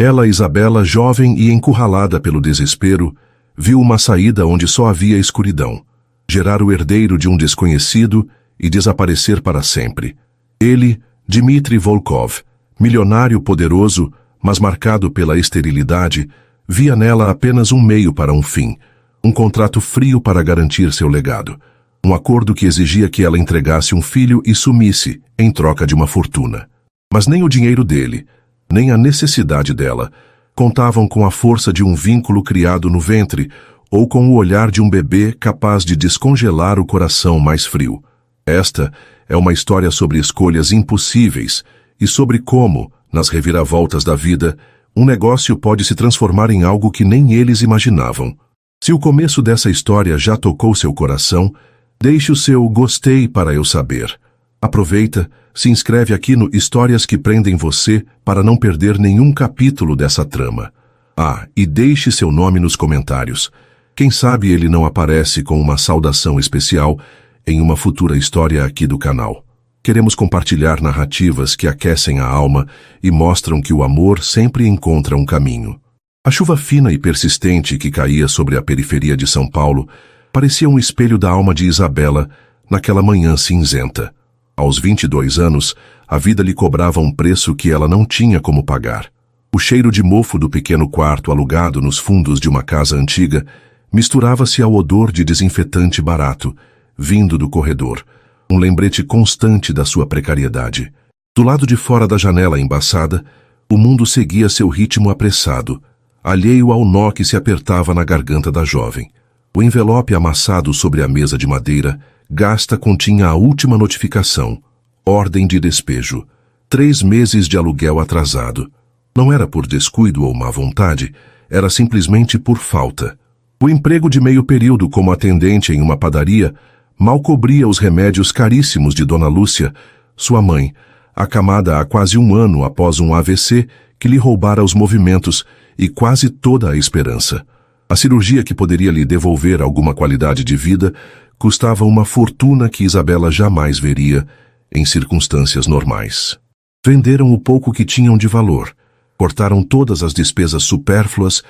Ela, Isabela, jovem e encurralada pelo desespero, viu uma saída onde só havia escuridão, gerar o herdeiro de um desconhecido e desaparecer para sempre. Ele, Dmitri Volkov, milionário poderoso, mas marcado pela esterilidade, via nela apenas um meio para um fim, um contrato frio para garantir seu legado, um acordo que exigia que ela entregasse um filho e sumisse em troca de uma fortuna. Mas nem o dinheiro dele, nem a necessidade dela, contavam com a força de um vínculo criado no ventre ou com o olhar de um bebê capaz de descongelar o coração mais frio. Esta é uma história sobre escolhas impossíveis e sobre como, nas reviravoltas da vida, um negócio pode se transformar em algo que nem eles imaginavam. Se o começo dessa história já tocou seu coração, deixe o seu gostei para eu saber. Aproveita, se inscreve aqui no Histórias que Prendem Você para não perder nenhum capítulo dessa trama. Ah, e deixe seu nome nos comentários. Quem sabe ele não aparece com uma saudação especial em uma futura história aqui do canal. Queremos compartilhar narrativas que aquecem a alma e mostram que o amor sempre encontra um caminho. A chuva fina e persistente que caía sobre a periferia de São Paulo parecia um espelho da alma de Isabela naquela manhã cinzenta. Aos 22 anos, a vida lhe cobrava um preço que ela não tinha como pagar. O cheiro de mofo do pequeno quarto alugado nos fundos de uma casa antiga misturava-se ao odor de desinfetante barato, vindo do corredor, um lembrete constante da sua precariedade. Do lado de fora da janela embaçada, o mundo seguia seu ritmo apressado, alheio ao nó que se apertava na garganta da jovem. O envelope amassado sobre a mesa de madeira gasta continha a última notificação: ordem de despejo, 3 meses de aluguel atrasado. Não era por descuido ou má vontade, era simplesmente por falta. O emprego de meio período como atendente em uma padaria mal cobria os remédios caríssimos de Dona Lúcia, sua mãe, acamada há quase 1 ano após um AVC que lhe roubara os movimentos e quase toda a esperança. A cirurgia que poderia lhe devolver alguma qualidade de vida custava uma fortuna que Isabela jamais veria em circunstâncias normais. Venderam o pouco que tinham de valor, cortaram todas as despesas supérfluas,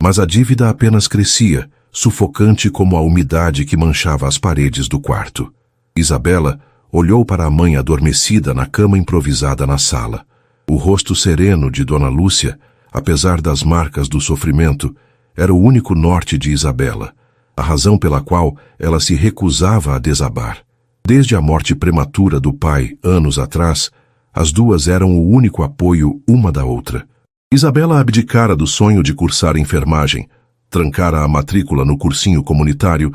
mas a dívida apenas crescia, sufocante como a umidade que manchava as paredes do quarto. Isabela olhou para a mãe adormecida na cama improvisada na sala. O rosto sereno de Dona Lúcia, apesar das marcas do sofrimento, era o único norte de Isabela, a razão pela qual ela se recusava a desabar. Desde a morte prematura do pai, anos atrás, as duas eram o único apoio uma da outra. Isabela abdicara do sonho de cursar enfermagem, trancara a matrícula no cursinho comunitário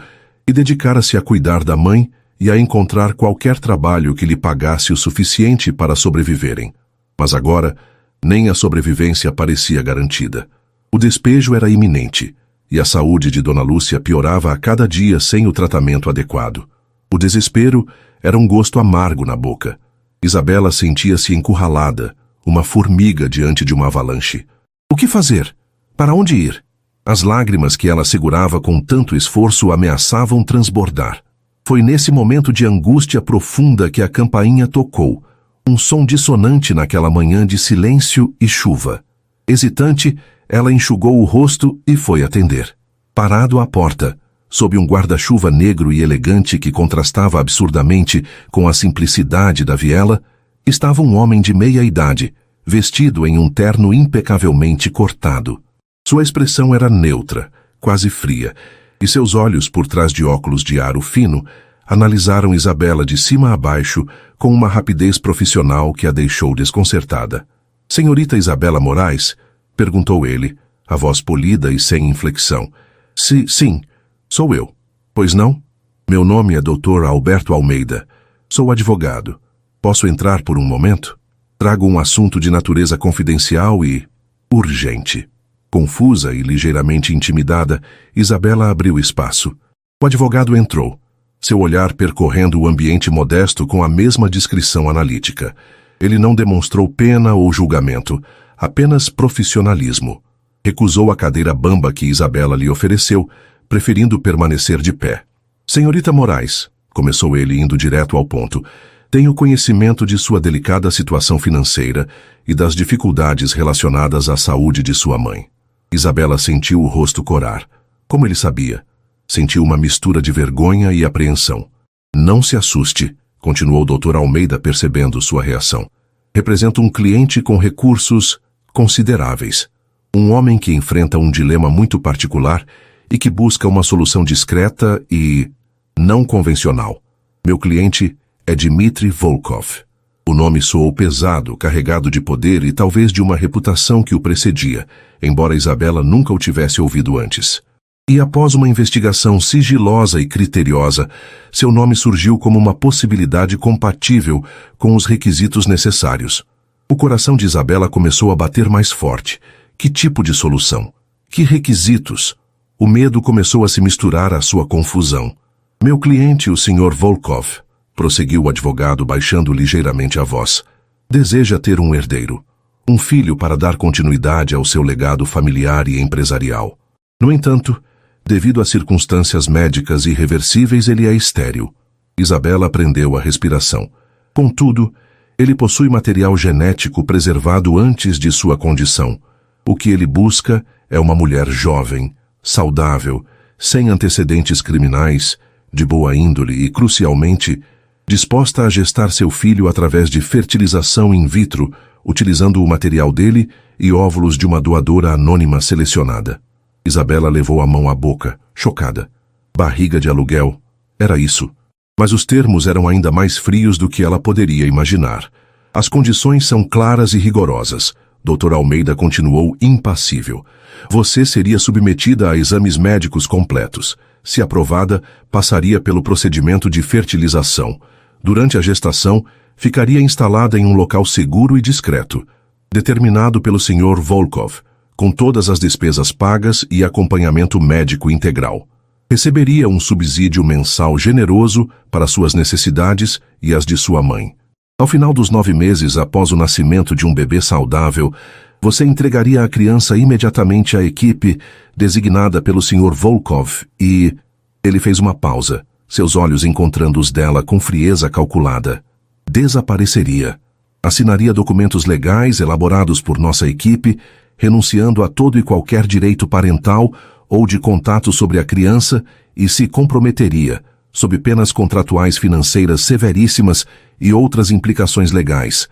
e dedicara-se a cuidar da mãe e a encontrar qualquer trabalho que lhe pagasse o suficiente para sobreviverem. Mas agora, nem a sobrevivência parecia garantida. O despejo era iminente, e a saúde de Dona Lúcia piorava a cada dia sem o tratamento adequado. O desespero era um gosto amargo na boca. Isabela sentia-se encurralada, uma formiga diante de uma avalanche. O que fazer? Para onde ir? As lágrimas que ela segurava com tanto esforço ameaçavam transbordar. Foi nesse momento de angústia profunda que a campainha tocou, um som dissonante naquela manhã de silêncio e chuva. Hesitante, ela enxugou o rosto e foi atender. Parado à porta, sob um guarda-chuva negro e elegante que contrastava absurdamente com a simplicidade da viela, estava um homem de meia idade, vestido em um terno impecavelmente cortado. Sua expressão era neutra, quase fria, e seus olhos, por trás de óculos de aro fino, analisaram Isabela de cima a baixo com uma rapidez profissional que a deixou desconcertada. "Senhorita Isabela Moraes?" perguntou ele, a voz polida e sem inflexão. Sim, sou eu." "Pois não? Meu nome é Dr. Alberto Almeida. Sou advogado. Posso entrar por um momento? Trago um assunto de natureza confidencial e urgente." Confusa e ligeiramente intimidada, Isabela abriu espaço. O advogado entrou, seu olhar percorrendo o ambiente modesto com a mesma discrição analítica. Ele não demonstrou pena ou julgamento, apenas profissionalismo. Recusou a cadeira bamba que Isabela lhe ofereceu, preferindo permanecer de pé. "Senhorita Moraes", começou ele indo direto ao ponto, Tenho conhecimento de sua delicada situação financeira e das dificuldades relacionadas à saúde de sua mãe. Isabela sentiu o rosto corar. Como ele sabia? Sentiu uma mistura de vergonha e apreensão. Não se assuste, continuou o Dr. Almeida percebendo sua reação. Representa um cliente com recursos consideráveis. Um homem que enfrenta um dilema muito particular e que busca uma solução discreta e não convencional. Meu cliente é Dmitry Volkov. O nome soou pesado, carregado de poder e talvez de uma reputação que o precedia, embora Isabela nunca o tivesse ouvido antes. E após uma investigação sigilosa e criteriosa, seu nome surgiu como uma possibilidade compatível com os requisitos necessários. O coração de Isabela começou a bater mais forte. Que tipo de solução? Que requisitos? O medo começou a se misturar à sua confusão. Meu cliente, o Sr. Volkov, prosseguiu o advogado baixando ligeiramente a voz, deseja ter um herdeiro, um filho para dar continuidade ao seu legado familiar e empresarial. No entanto, devido a circunstâncias médicas irreversíveis, ele é estéril. Isabela prendeu a respiração. Contudo, ele possui material genético preservado antes de sua condição. O que ele busca é uma mulher jovem, saudável, sem antecedentes criminais, de boa índole e, crucialmente, disposta a gestar seu filho através de fertilização in vitro, utilizando o material dele e óvulos de uma doadora anônima selecionada. Isabela levou a mão à boca, chocada. Barriga de aluguel. Era isso. Mas os termos eram ainda mais frios do que ela poderia imaginar. As condições são claras e rigorosas. Dr. Almeida continuou impassível. Você seria submetida a exames médicos completos. Se aprovada, passaria pelo procedimento de fertilização. Durante a gestação, ficaria instalada em um local seguro e discreto, determinado pelo Sr. Volkov, com todas as despesas pagas e acompanhamento médico integral. Receberia um subsídio mensal generoso para suas necessidades e as de sua mãe. Ao final dos 9 meses após o nascimento de um bebê saudável, você entregaria a criança imediatamente à equipe designada pelo Sr. Volkov e... Ele fez uma pausa, seus olhos encontrando os dela com frieza calculada. Desapareceria. Assinaria documentos legais elaborados por nossa equipe, renunciando a todo e qualquer direito parental ou de contato sobre a criança e se comprometeria, sob penas contratuais financeiras severíssimas e outras implicações legais,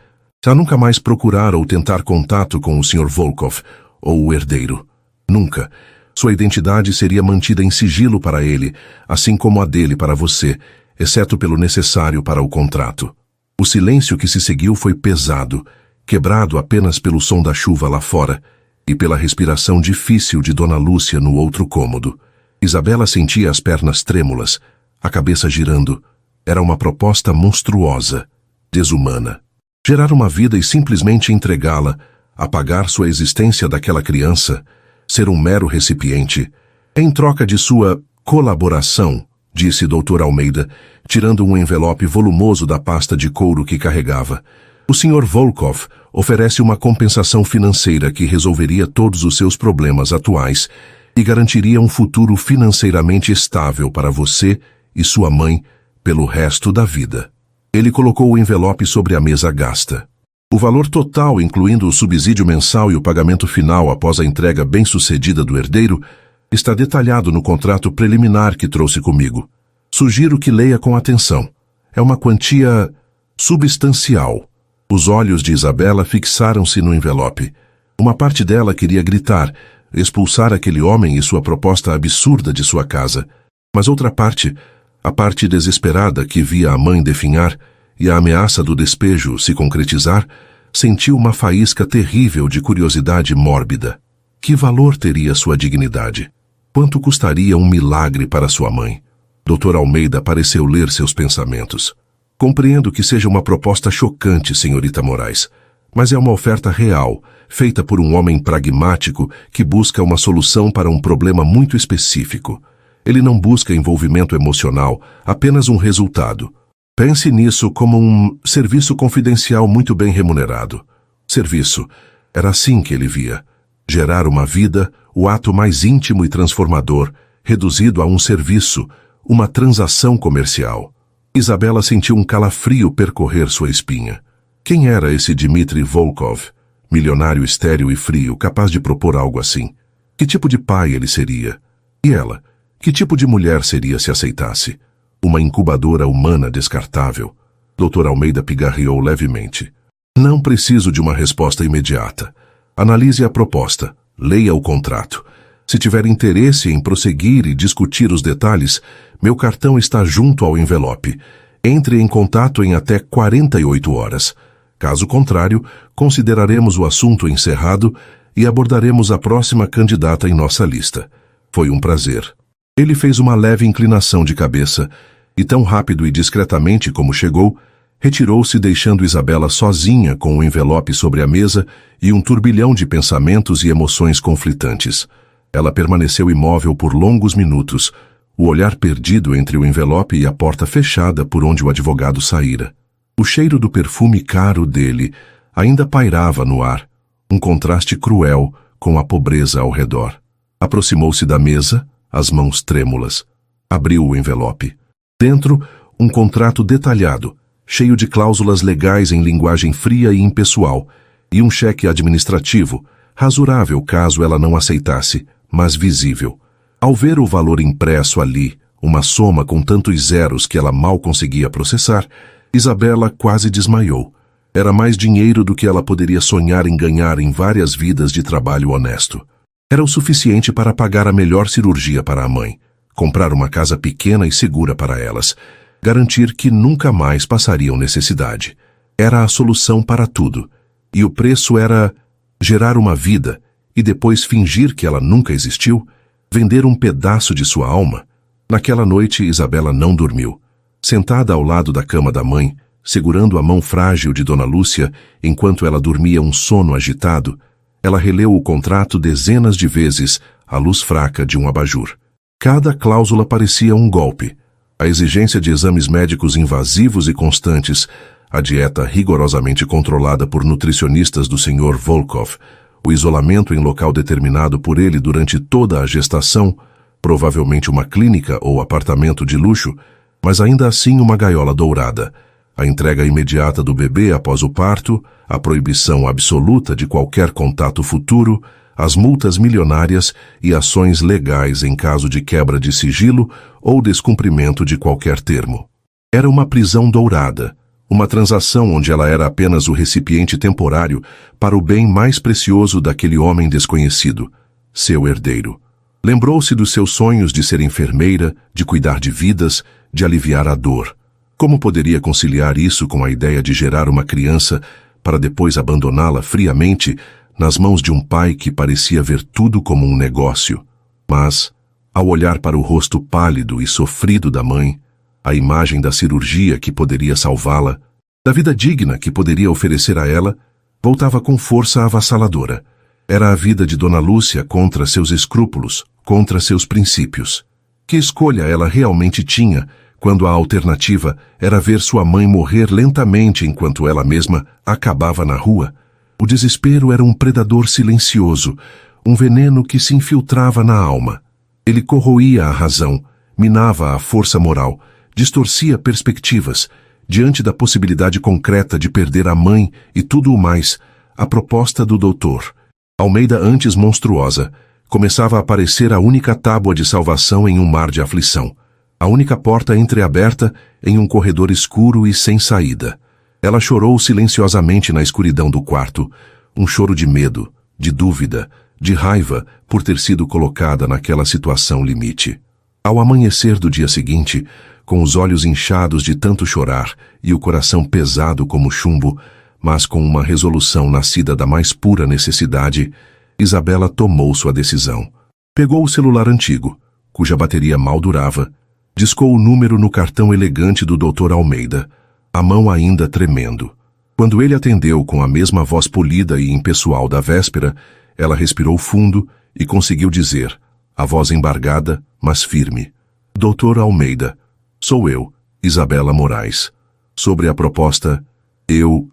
a nunca mais procurar ou tentar contato com o Sr. Volkov ou o herdeiro. Nunca. Sua identidade seria mantida em sigilo para ele, assim como a dele para você, exceto pelo necessário para o contrato. O silêncio que se seguiu foi pesado, quebrado apenas pelo som da chuva lá fora e pela respiração difícil de Dona Lúcia no outro cômodo. Isabela sentia as pernas trêmulas, a cabeça girando. Era uma proposta monstruosa, desumana. Gerar uma vida e simplesmente entregá-la, apagar sua existência daquela criança, ser um mero recipiente, em troca de sua colaboração, disse Dr. Almeida, tirando um envelope volumoso da pasta de couro que carregava. O Sr. Volkov oferece uma compensação financeira que resolveria todos os seus problemas atuais e garantiria um futuro financeiramente estável para você e sua mãe pelo resto da vida. Ele colocou o envelope sobre a mesa gasta. O valor total, incluindo o subsídio mensal e o pagamento final após a entrega bem-sucedida do herdeiro, está detalhado no contrato preliminar que trouxe comigo. Sugiro que leia com atenção. É uma quantia substancial. Os olhos de Isabela fixaram-se no envelope. Uma parte dela queria gritar, expulsar aquele homem e sua proposta absurda de sua casa. Mas outra parte, a parte desesperada que via a mãe definhar e a ameaça do despejo se concretizar, sentiu uma faísca terrível de curiosidade mórbida. Que valor teria sua dignidade? Quanto custaria um milagre para sua mãe? Dr. Almeida pareceu ler seus pensamentos. Compreendo que seja uma proposta chocante, senhorita Moraes, mas é uma oferta real, feita por um homem pragmático que busca uma solução para um problema muito específico. Ele não busca envolvimento emocional, apenas um resultado. Pense nisso como um serviço confidencial muito bem remunerado. Serviço. Era assim que ele via. Gerar uma vida, o ato mais íntimo e transformador, reduzido a um serviço, uma transação comercial. Isabela sentiu um calafrio percorrer sua espinha. Quem era esse Dmitry Volkov, milionário estéril e frio, capaz de propor algo assim? Que tipo de pai ele seria? E ela? Que tipo de mulher seria se aceitasse? Uma incubadora humana descartável? Dr. Almeida pigarreou levemente. Não preciso de uma resposta imediata. Analise a proposta. Leia o contrato. Se tiver interesse em prosseguir e discutir os detalhes, meu cartão está junto ao envelope. Entre em contato em até 48 horas. Caso contrário, consideraremos o assunto encerrado e abordaremos a próxima candidata em nossa lista. Foi um prazer. Ele fez uma leve inclinação de cabeça e, tão rápido e discretamente como chegou, retirou-se deixando Isabela sozinha com o envelope sobre a mesa e um turbilhão de pensamentos e emoções conflitantes. Ela permaneceu imóvel por longos minutos, o olhar perdido entre o envelope e a porta fechada por onde o advogado saíra. O cheiro do perfume caro dele ainda pairava no ar, um contraste cruel com a pobreza ao redor. Aproximou-se da mesa, as mãos trêmulas. Abriu o envelope. Dentro, um contrato detalhado, cheio de cláusulas legais em linguagem fria e impessoal, e um cheque administrativo, rasurável caso ela não aceitasse, mas visível. Ao ver o valor impresso ali, uma soma com tantos zeros que ela mal conseguia processar, Isabela quase desmaiou. Era mais dinheiro do que ela poderia sonhar em ganhar em várias vidas de trabalho honesto. Era o suficiente para pagar a melhor cirurgia para a mãe, comprar uma casa pequena e segura para elas, garantir que nunca mais passariam necessidade. Era a solução para tudo. E o preço era gerar uma vida e depois fingir que ela nunca existiu, vender um pedaço de sua alma. Naquela noite, Isabela não dormiu. Sentada ao lado da cama da mãe, segurando a mão frágil de Dona Lúcia enquanto ela dormia um sono agitado, ela releu o contrato dezenas de vezes à luz fraca de um abajur. Cada cláusula parecia um golpe. A exigência de exames médicos invasivos e constantes, a dieta rigorosamente controlada por nutricionistas do Sr. Volkov, o isolamento em local determinado por ele durante toda a gestação, provavelmente uma clínica ou apartamento de luxo, mas ainda assim uma gaiola dourada, a entrega imediata do bebê após o parto, a proibição absoluta de qualquer contato futuro, as multas milionárias e ações legais em caso de quebra de sigilo ou descumprimento de qualquer termo. Era uma prisão dourada, uma transação onde ela era apenas o recipiente temporário para o bem mais precioso daquele homem desconhecido, seu herdeiro. Lembrou-se dos seus sonhos de ser enfermeira, de cuidar de vidas, de aliviar a dor. Como poderia conciliar isso com a ideia de gerar uma criança para depois abandoná-la friamente nas mãos de um pai que parecia ver tudo como um negócio? Mas, ao olhar para o rosto pálido e sofrido da mãe, a imagem da cirurgia que poderia salvá-la, da vida digna que poderia oferecer a ela, voltava com força avassaladora. Era a vida de Dona Lúcia contra seus escrúpulos, contra seus princípios. Que escolha ela realmente tinha quando a alternativa era ver sua mãe morrer lentamente enquanto ela mesma acabava na rua? O desespero era um predador silencioso, um veneno que se infiltrava na alma. Ele corroía a razão, minava a força moral, distorcia perspectivas. Diante da possibilidade concreta de perder a mãe e tudo o mais, a proposta do doutor Almeida, antes monstruosa, começava a parecer a única tábua de salvação em um mar de aflição, a única porta entreaberta em um corredor escuro e sem saída. Ela chorou silenciosamente na escuridão do quarto, um choro de medo, de dúvida, de raiva por ter sido colocada naquela situação limite. Ao amanhecer do dia seguinte, com os olhos inchados de tanto chorar e o coração pesado como chumbo, mas com uma resolução nascida da mais pura necessidade, Isabela tomou sua decisão. Pegou o celular antigo, cuja bateria mal durava, discou o número no cartão elegante do Dr. Almeida, a mão ainda tremendo. Quando ele atendeu com a mesma voz polida e impessoal da véspera, ela respirou fundo e conseguiu dizer, a voz embargada, mas firme: Dr. Almeida, sou eu, Isabela Moraes. Sobre a proposta, eu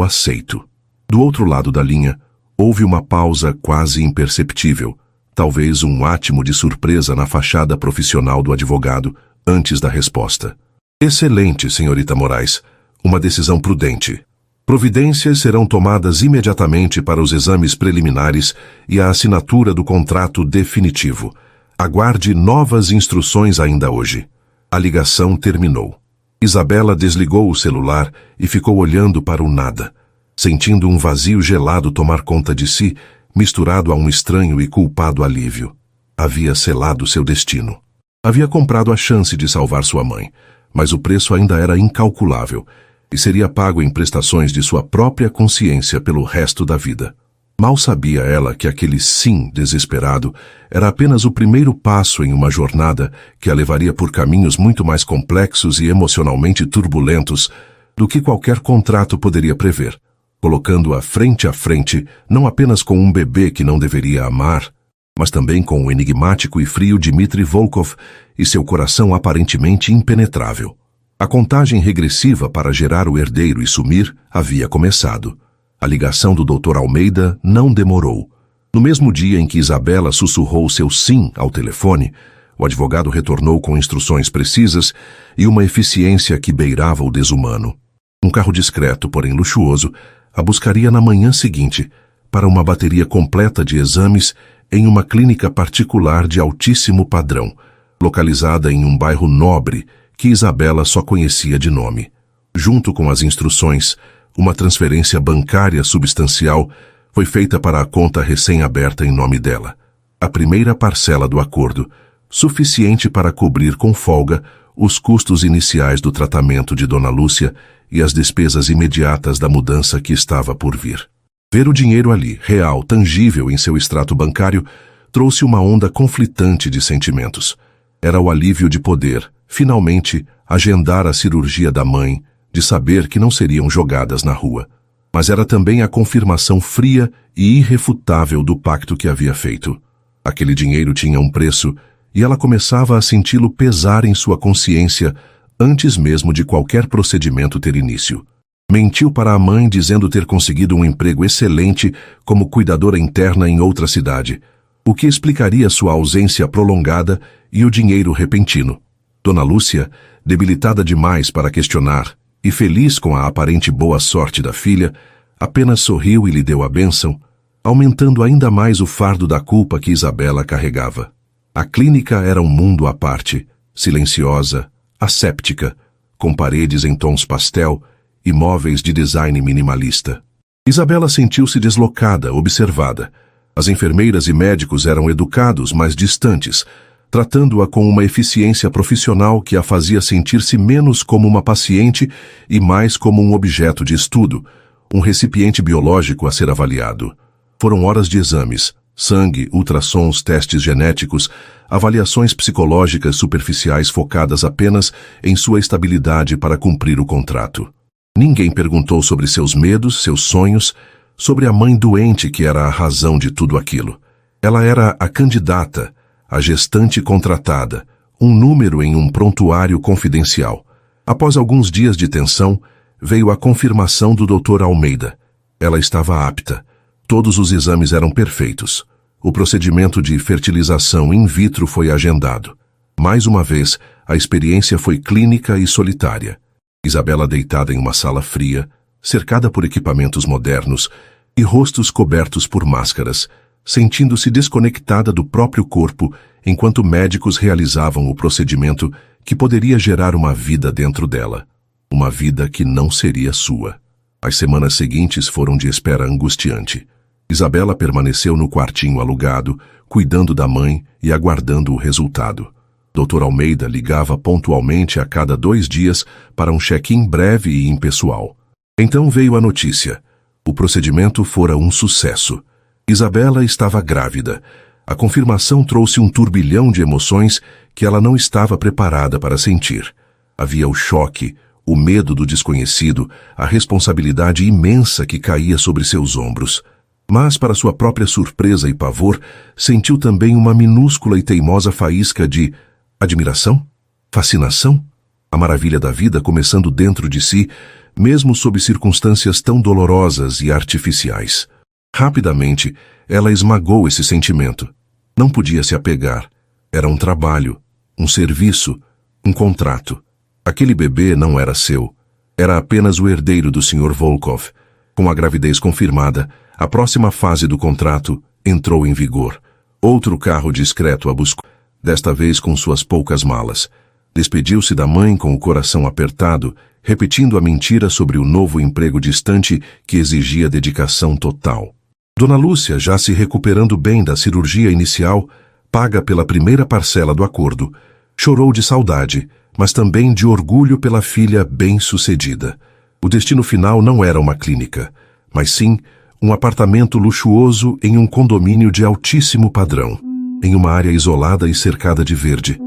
aceito. Do outro lado da linha, houve uma pausa quase imperceptível, talvez um átimo de surpresa na fachada profissional do advogado, antes da resposta. Excelente, senhorita Moraes. Uma decisão prudente. Providências serão tomadas imediatamente para os exames preliminares e a assinatura do contrato definitivo. Aguarde novas instruções ainda hoje. A ligação terminou. Isabela desligou o celular e ficou olhando para o nada, sentindo um vazio gelado tomar conta de si, misturado a um estranho e culpado alívio. Havia selado seu destino. Havia comprado a chance de salvar sua mãe, mas o preço ainda era incalculável e seria pago em prestações de sua própria consciência pelo resto da vida. Mal sabia ela que aquele sim desesperado era apenas o primeiro passo em uma jornada que a levaria por caminhos muito mais complexos e emocionalmente turbulentos do que qualquer contrato poderia prever, colocando-a frente a frente não apenas com um bebê que não deveria amar, mas também com o enigmático e frio Dmitry Volkov e seu coração aparentemente impenetrável. A contagem regressiva para gerar o herdeiro e sumir havia começado. A ligação do Dr. Almeida não demorou. No mesmo dia em que Isabela sussurrou seu sim ao telefone, o advogado retornou com instruções precisas e uma eficiência que beirava o desumano. Um carro discreto, porém luxuoso, a buscaria na manhã seguinte para uma bateria completa de exames em uma clínica particular de altíssimo padrão, localizada em um bairro nobre que Isabela só conhecia de nome. Junto com as instruções, uma transferência bancária substancial foi feita para a conta recém-aberta em nome dela. A primeira parcela do acordo, suficiente para cobrir com folga os custos iniciais do tratamento de Dona Lúcia e as despesas imediatas da mudança que estava por vir. Ver o dinheiro ali, real, tangível em seu extrato bancário, trouxe uma onda conflitante de sentimentos. Era o alívio de poder, finalmente, agendar a cirurgia da mãe, de saber que não seriam jogadas na rua. Mas era também a confirmação fria e irrefutável do pacto que havia feito. Aquele dinheiro tinha um preço e ela começava a senti-lo pesar em sua consciência antes mesmo de qualquer procedimento ter início. Mentiu para a mãe dizendo ter conseguido um emprego excelente como cuidadora interna em outra cidade, o que explicaria sua ausência prolongada e o dinheiro repentino. Dona Lúcia, debilitada demais para questionar e feliz com a aparente boa sorte da filha, apenas sorriu e lhe deu a bênção, aumentando ainda mais o fardo da culpa que Isabela carregava. A clínica era um mundo à parte, silenciosa, asséptica, com paredes em tons pastel e móveis de design minimalista. Isabela sentiu-se deslocada, observada. As enfermeiras e médicos eram educados, mas distantes, tratando-a com uma eficiência profissional que a fazia sentir-se menos como uma paciente e mais como um objeto de estudo, um recipiente biológico a ser avaliado. Foram horas de exames, sangue, ultrassons, testes genéticos, avaliações psicológicas superficiais focadas apenas em sua estabilidade para cumprir o contrato. Ninguém perguntou sobre seus medos, seus sonhos, sobre a mãe doente que era a razão de tudo aquilo. Ela era a candidata, a gestante contratada, um número em um prontuário confidencial. Após alguns dias de tensão, veio a confirmação do Dr. Almeida. Ela estava apta. Todos os exames eram perfeitos. O procedimento de fertilização in vitro foi agendado. Mais uma vez, a experiência foi clínica e solitária. Isabela deitada em uma sala fria, cercada por equipamentos modernos e rostos cobertos por máscaras, sentindo-se desconectada do próprio corpo enquanto médicos realizavam o procedimento que poderia gerar uma vida dentro dela. Uma vida que não seria sua. As semanas seguintes foram de espera angustiante. Isabela permaneceu no quartinho alugado, cuidando da mãe e aguardando o resultado. Dr. Almeida ligava pontualmente a cada 2 dias para um check-in breve e impessoal. Então veio a notícia. O procedimento fora um sucesso. Isabela estava grávida. A confirmação trouxe um turbilhão de emoções que ela não estava preparada para sentir. Havia o choque, o medo do desconhecido, a responsabilidade imensa que caía sobre seus ombros. Mas, para sua própria surpresa e pavor, sentiu também uma minúscula e teimosa faísca de admiração? Fascinação? A maravilha da vida começando dentro de si, mesmo sob circunstâncias tão dolorosas e artificiais. Rapidamente, ela esmagou esse sentimento. Não podia se apegar. Era um trabalho, um serviço, um contrato. Aquele bebê não era seu. Era apenas o herdeiro do Sr. Volkov. Com a gravidez confirmada, a próxima fase do contrato entrou em vigor. Outro carro discreto a buscou, desta vez com suas poucas malas. Despediu-se da mãe com o coração apertado, repetindo a mentira sobre o novo emprego distante que exigia dedicação total. Dona Lúcia, já se recuperando bem da cirurgia inicial, paga pela primeira parcela do acordo, chorou de saudade, mas também de orgulho pela filha bem-sucedida. O destino final não era uma clínica, mas sim um apartamento luxuoso em um condomínio de altíssimo padrão, em uma área isolada e cercada de verde,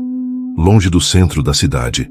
longe do centro da cidade.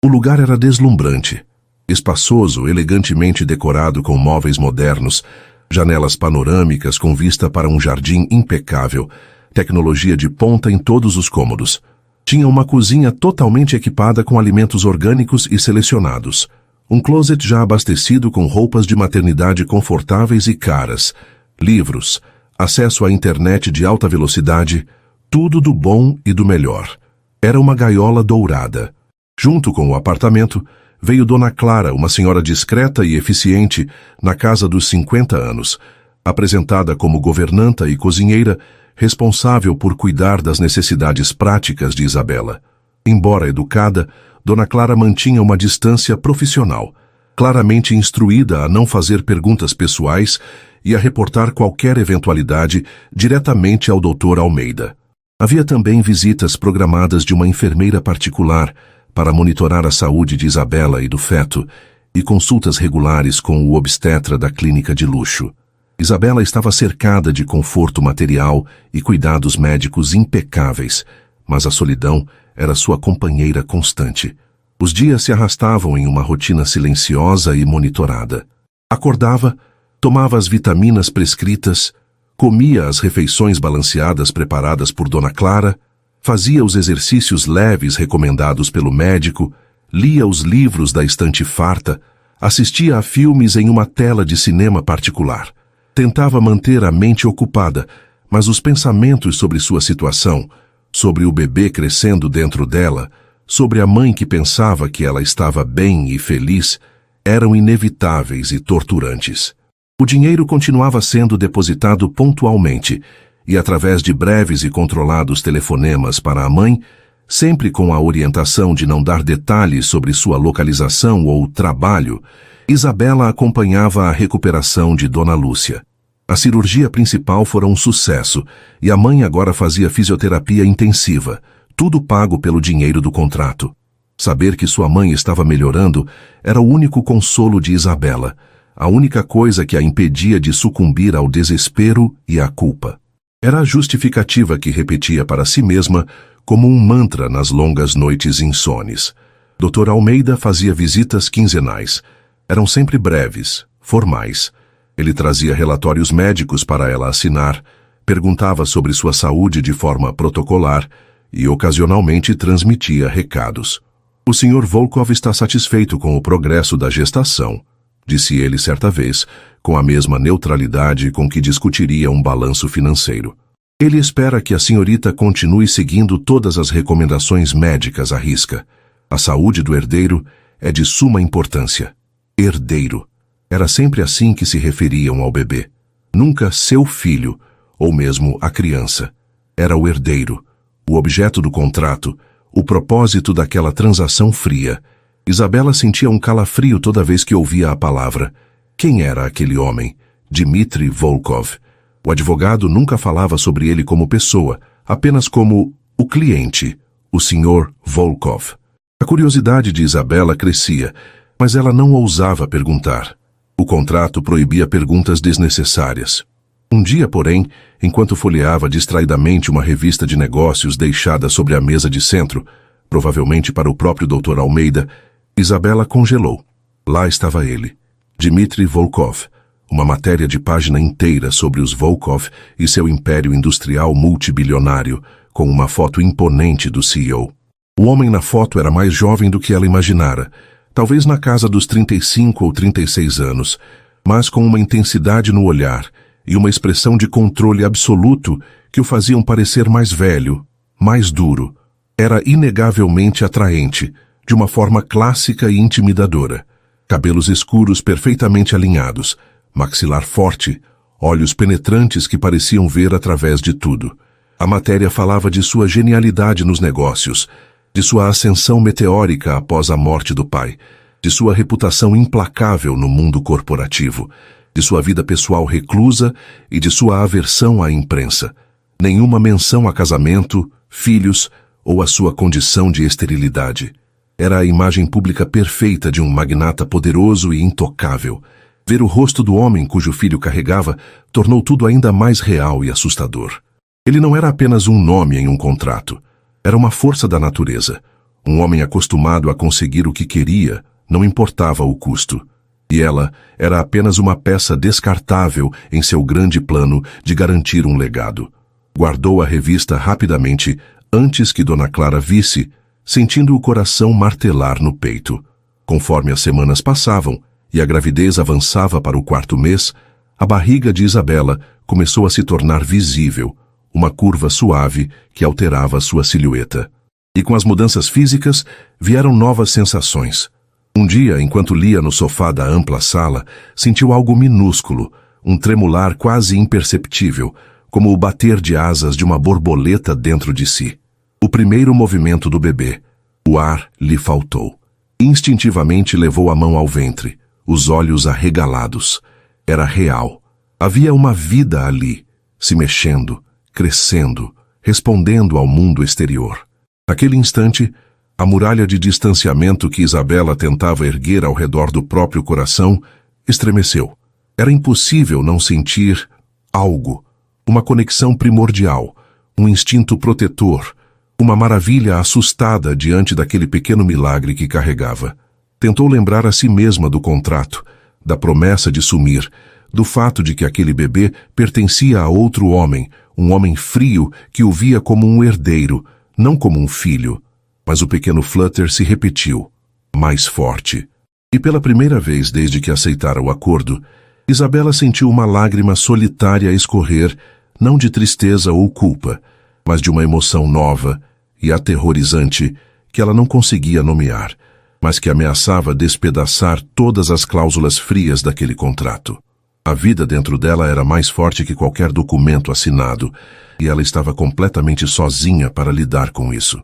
O lugar era deslumbrante, espaçoso, elegantemente decorado com móveis modernos, janelas panorâmicas com vista para um jardim impecável, tecnologia de ponta em todos os cômodos. Tinha uma cozinha totalmente equipada com alimentos orgânicos e selecionados, um closet já abastecido com roupas de maternidade confortáveis e caras, livros, acesso à internet de alta velocidade, tudo do bom e do melhor. Era uma gaiola dourada. Junto com o apartamento, veio Dona Clara, uma senhora discreta e eficiente, na casa dos 50 anos, apresentada como governanta e cozinheira, responsável por cuidar das necessidades práticas de Isabela. Embora educada, Dona Clara mantinha uma distância profissional, claramente instruída a não fazer perguntas pessoais e a reportar qualquer eventualidade diretamente ao Dr. Almeida. Havia também visitas programadas de uma enfermeira particular para monitorar a saúde de Isabela e do feto, e consultas regulares com o obstetra da clínica de luxo. Isabela estava cercada de conforto material e cuidados médicos impecáveis, mas a solidão era sua companheira constante. Os dias se arrastavam em uma rotina silenciosa e monitorada. Acordava, tomava as vitaminas prescritas, comia as refeições balanceadas preparadas por Dona Clara, fazia os exercícios leves recomendados pelo médico, lia os livros da estante farta, assistia a filmes em uma tela de cinema particular. Tentava manter a mente ocupada, mas os pensamentos sobre sua situação, sobre o bebê crescendo dentro dela, sobre a mãe que pensava que ela estava bem e feliz, eram inevitáveis e torturantes. O dinheiro continuava sendo depositado pontualmente, e através de breves e controlados telefonemas para a mãe, sempre com a orientação de não dar detalhes sobre sua localização ou trabalho, Isabela acompanhava a recuperação de Dona Lúcia. A cirurgia principal fora um sucesso, e a mãe agora fazia fisioterapia intensiva, tudo pago pelo dinheiro do contrato. Saber que sua mãe estava melhorando era o único consolo de Isabela, a única coisa que a impedia de sucumbir ao desespero e à culpa. Era a justificativa que repetia para si mesma como um mantra nas longas noites insones. Dr. Almeida fazia visitas quinzenais. Eram sempre breves, formais. Ele trazia relatórios médicos para ela assinar, perguntava sobre sua saúde de forma protocolar e ocasionalmente transmitia recados. O Sr. Volkov está satisfeito com o progresso da gestação, disse ele certa vez, com a mesma neutralidade com que discutiria um balanço financeiro. Ele espera que a senhorita continue seguindo todas as recomendações médicas à risca. A saúde do herdeiro é de suma importância. Herdeiro. Era sempre assim que se referiam ao bebê. Nunca seu filho, ou mesmo a criança. Era o herdeiro, o objeto do contrato, o propósito daquela transação fria. Isabela sentia um calafrio toda vez que ouvia a palavra. Quem era aquele homem? Dmitri Volkov. O advogado nunca falava sobre ele como pessoa, apenas como o cliente, o Sr. Volkov. A curiosidade de Isabela crescia, mas ela não ousava perguntar. O contrato proibia perguntas desnecessárias. Um dia, porém, enquanto folheava distraidamente uma revista de negócios deixada sobre a mesa de centro, provavelmente para o próprio Dr. Almeida, Isabela congelou. Lá estava ele, Dmitri Volkov, uma matéria de página inteira sobre os Volkov e seu império industrial multibilionário, com uma foto imponente do CEO. O homem na foto era mais jovem do que ela imaginara, talvez na casa dos 35 ou 36 anos, mas com uma intensidade no olhar e uma expressão de controle absoluto que o faziam parecer mais velho, mais duro. Era inegavelmente atraente, de uma forma clássica e intimidadora. Cabelos escuros perfeitamente alinhados, maxilar forte, olhos penetrantes que pareciam ver através de tudo. A matéria falava de sua genialidade nos negócios, de sua ascensão meteórica após a morte do pai, de sua reputação implacável no mundo corporativo, de sua vida pessoal reclusa e de sua aversão à imprensa. Nenhuma menção a casamento, filhos ou a sua condição de esterilidade. Era a imagem pública perfeita de um magnata poderoso e intocável. Ver o rosto do homem cujo filho carregava tornou tudo ainda mais real e assustador. Ele não era apenas um nome em um contrato. Era uma força da natureza. Um homem acostumado a conseguir o que queria, não importava o custo. E ela era apenas uma peça descartável em seu grande plano de garantir um legado. Guardou a revista rapidamente, antes que Dona Clara visse, sentindo o coração martelar no peito. Conforme as semanas passavam e a gravidez avançava para o 4º mês, a barriga de Isabela começou a se tornar visível, uma curva suave que alterava sua silhueta. E com as mudanças físicas, vieram novas sensações. Um dia, enquanto lia no sofá da ampla sala, sentiu algo minúsculo, um tremular quase imperceptível, como o bater de asas de uma borboleta dentro de si. O primeiro movimento do bebê. O ar lhe faltou. Instintivamente levou a mão ao ventre, os olhos arregalados. Era real. Havia uma vida ali, se mexendo, crescendo, respondendo ao mundo exterior. Naquele instante, a muralha de distanciamento que Isabela tentava erguer ao redor do próprio coração estremeceu. Era impossível não sentir algo, uma conexão primordial, um instinto protetor, uma maravilha assustada diante daquele pequeno milagre que carregava. Tentou lembrar a si mesma do contrato, da promessa de sumir, do fato de que aquele bebê pertencia a outro homem, um homem frio que o via como um herdeiro, não como um filho. Mas o pequeno Flutter se repetiu, mais forte. E pela primeira vez desde que aceitara o acordo, Isabela sentiu uma lágrima solitária escorrer, não de tristeza ou culpa, mas de uma emoção nova e aterrorizante que ela não conseguia nomear, mas que ameaçava despedaçar todas as cláusulas frias daquele contrato. A vida dentro dela era mais forte que qualquer documento assinado, e ela estava completamente sozinha para lidar com isso.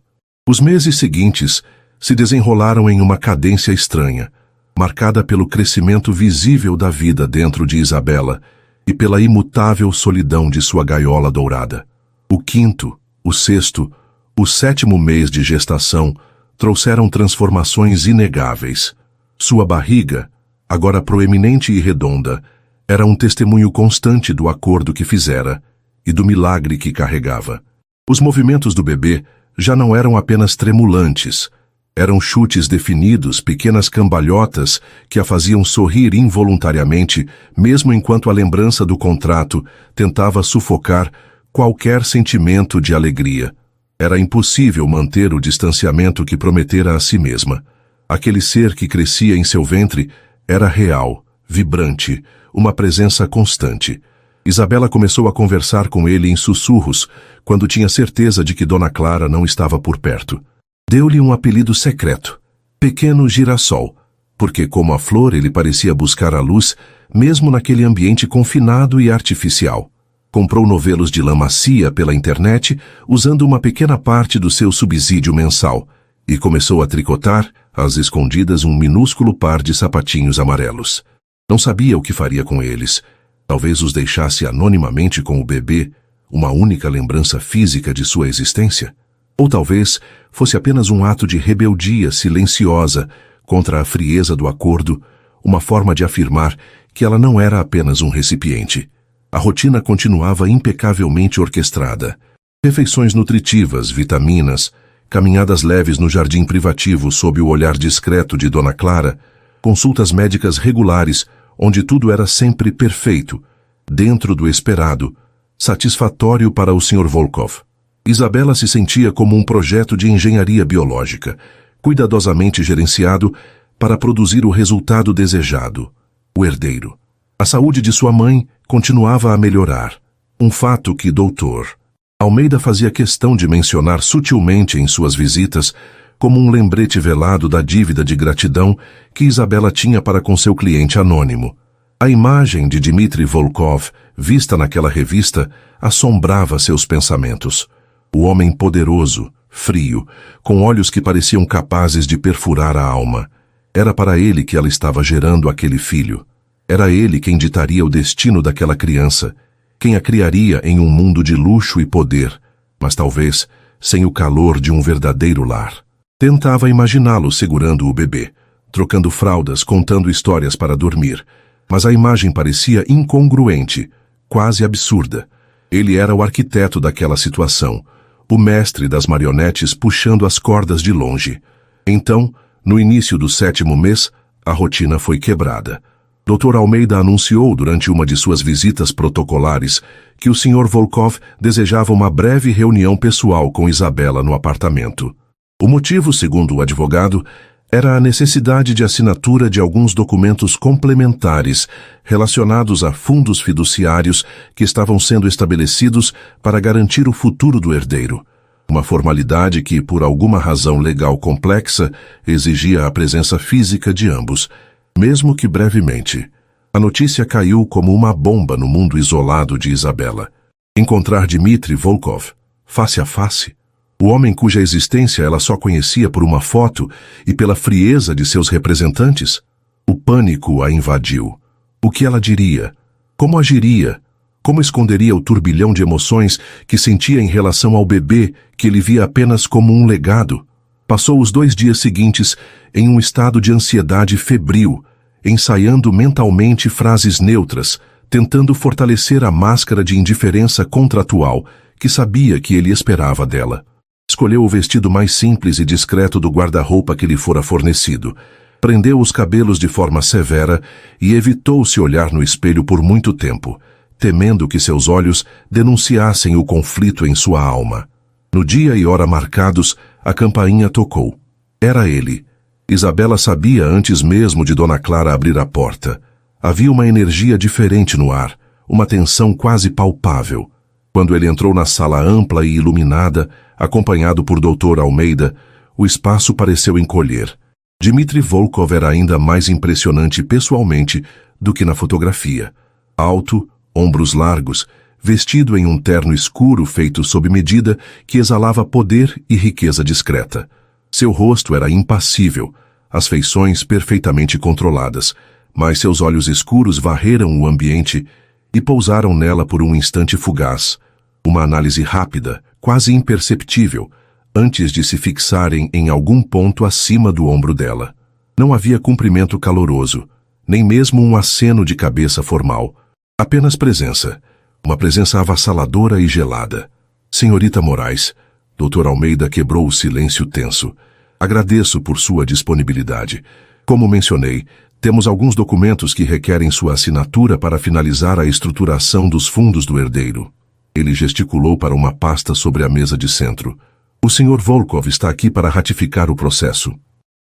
Os meses seguintes se desenrolaram em uma cadência estranha, marcada pelo crescimento visível da vida dentro de Isabela e pela imutável solidão de sua gaiola dourada. O 5º, o 6º, o 7º mês de gestação trouxeram transformações inegáveis. Sua barriga, agora proeminente e redonda, era um testemunho constante do acordo que fizera e do milagre que carregava. Os movimentos do bebê já não eram apenas tremulantes, eram chutes definidos, pequenas cambalhotas que a faziam sorrir involuntariamente, mesmo enquanto a lembrança do contrato tentava sufocar qualquer sentimento de alegria. Era impossível manter o distanciamento que prometera a si mesma. Aquele ser que crescia em seu ventre era real, vibrante, uma presença constante. Isabela começou a conversar com ele em sussurros, quando tinha certeza de que Dona Clara não estava por perto. Deu-lhe um apelido secreto, Pequeno Girassol, porque como a flor ele parecia buscar a luz, mesmo naquele ambiente confinado e artificial. Comprou novelos de lã macia pela internet, usando uma pequena parte do seu subsídio mensal, e começou a tricotar, às escondidas, um minúsculo par de sapatinhos amarelos. Não sabia o que faria com eles. Talvez os deixasse anonimamente com o bebê, uma única lembrança física de sua existência. Ou talvez fosse apenas um ato de rebeldia silenciosa contra a frieza do acordo, uma forma de afirmar que ela não era apenas um recipiente. A rotina continuava impecavelmente orquestrada. Refeições nutritivas, vitaminas, caminhadas leves no jardim privativo sob o olhar discreto de Dona Clara, consultas médicas regulares, onde tudo era sempre perfeito, dentro do esperado, satisfatório para o Sr. Volkov. Isabela se sentia como um projeto de engenharia biológica, cuidadosamente gerenciado para produzir o resultado desejado, o herdeiro. A saúde de sua mãe continuava a melhorar, um fato que Dr. Almeida fazia questão de mencionar sutilmente em suas visitas, como um lembrete velado da dívida de gratidão que Isabela tinha para com seu cliente anônimo. A imagem de Dmitry Volkov, vista naquela revista, assombrava seus pensamentos. O homem poderoso, frio, com olhos que pareciam capazes de perfurar a alma. Era para ele que ela estava gerando aquele filho. Era ele quem ditaria o destino daquela criança, quem a criaria em um mundo de luxo e poder, mas talvez sem o calor de um verdadeiro lar. Tentava imaginá-lo segurando o bebê, trocando fraldas, contando histórias para dormir, mas a imagem parecia incongruente, quase absurda. Ele era o arquiteto daquela situação, o mestre das marionetes puxando as cordas de longe. Então, no início do 7º mês, a rotina foi quebrada. Dr. Almeida anunciou durante uma de suas visitas protocolares que o Sr. Volkov desejava uma breve reunião pessoal com Isabela no apartamento. O motivo, segundo o advogado, era a necessidade de assinatura de alguns documentos complementares relacionados a fundos fiduciários que estavam sendo estabelecidos para garantir o futuro do herdeiro. Uma formalidade que, por alguma razão legal complexa, exigia a presença física de ambos, mesmo que brevemente. A notícia caiu como uma bomba no mundo isolado de Isabela. Encontrar Dmitry Volkov, face a face, o homem cuja existência ela só conhecia por uma foto e pela frieza de seus representantes. O pânico a invadiu. O que ela diria? Como agiria? Como esconderia o turbilhão de emoções que sentia em relação ao bebê que ele via apenas como um legado? Passou os 2 dias seguintes em um estado de ansiedade febril, ensaiando mentalmente frases neutras, tentando fortalecer a máscara de indiferença contratual que sabia que ele esperava dela. Escolheu o vestido mais simples e discreto do guarda-roupa que lhe fora fornecido, prendeu os cabelos de forma severa e evitou se olhar no espelho por muito tempo, temendo que seus olhos denunciassem o conflito em sua alma. No dia e hora marcados, a campainha tocou. Era ele. Isabela sabia antes mesmo de Dona Clara abrir a porta. Havia uma energia diferente no ar, uma tensão quase palpável. Quando ele entrou na sala ampla e iluminada, acompanhado por Dr. Almeida, o espaço pareceu encolher. Dmitry Volkov era ainda mais impressionante pessoalmente do que na fotografia. Alto, ombros largos, vestido em um terno escuro feito sob medida que exalava poder e riqueza discreta. Seu rosto era impassível, as feições perfeitamente controladas, mas seus olhos escuros varreram o ambiente e pousaram nela por um instante fugaz. Uma análise rápida, quase imperceptível, antes de se fixarem em algum ponto acima do ombro dela. Não havia cumprimento caloroso, nem mesmo um aceno de cabeça formal. Apenas presença. Uma presença avassaladora e gelada. Senhorita Moraes, Dr. Almeida quebrou o silêncio tenso. Agradeço por sua disponibilidade. Como mencionei, temos alguns documentos que requerem sua assinatura para finalizar a estruturação dos fundos do herdeiro. Ele gesticulou para uma pasta sobre a mesa de centro. O Sr. Volkov está aqui para ratificar o processo.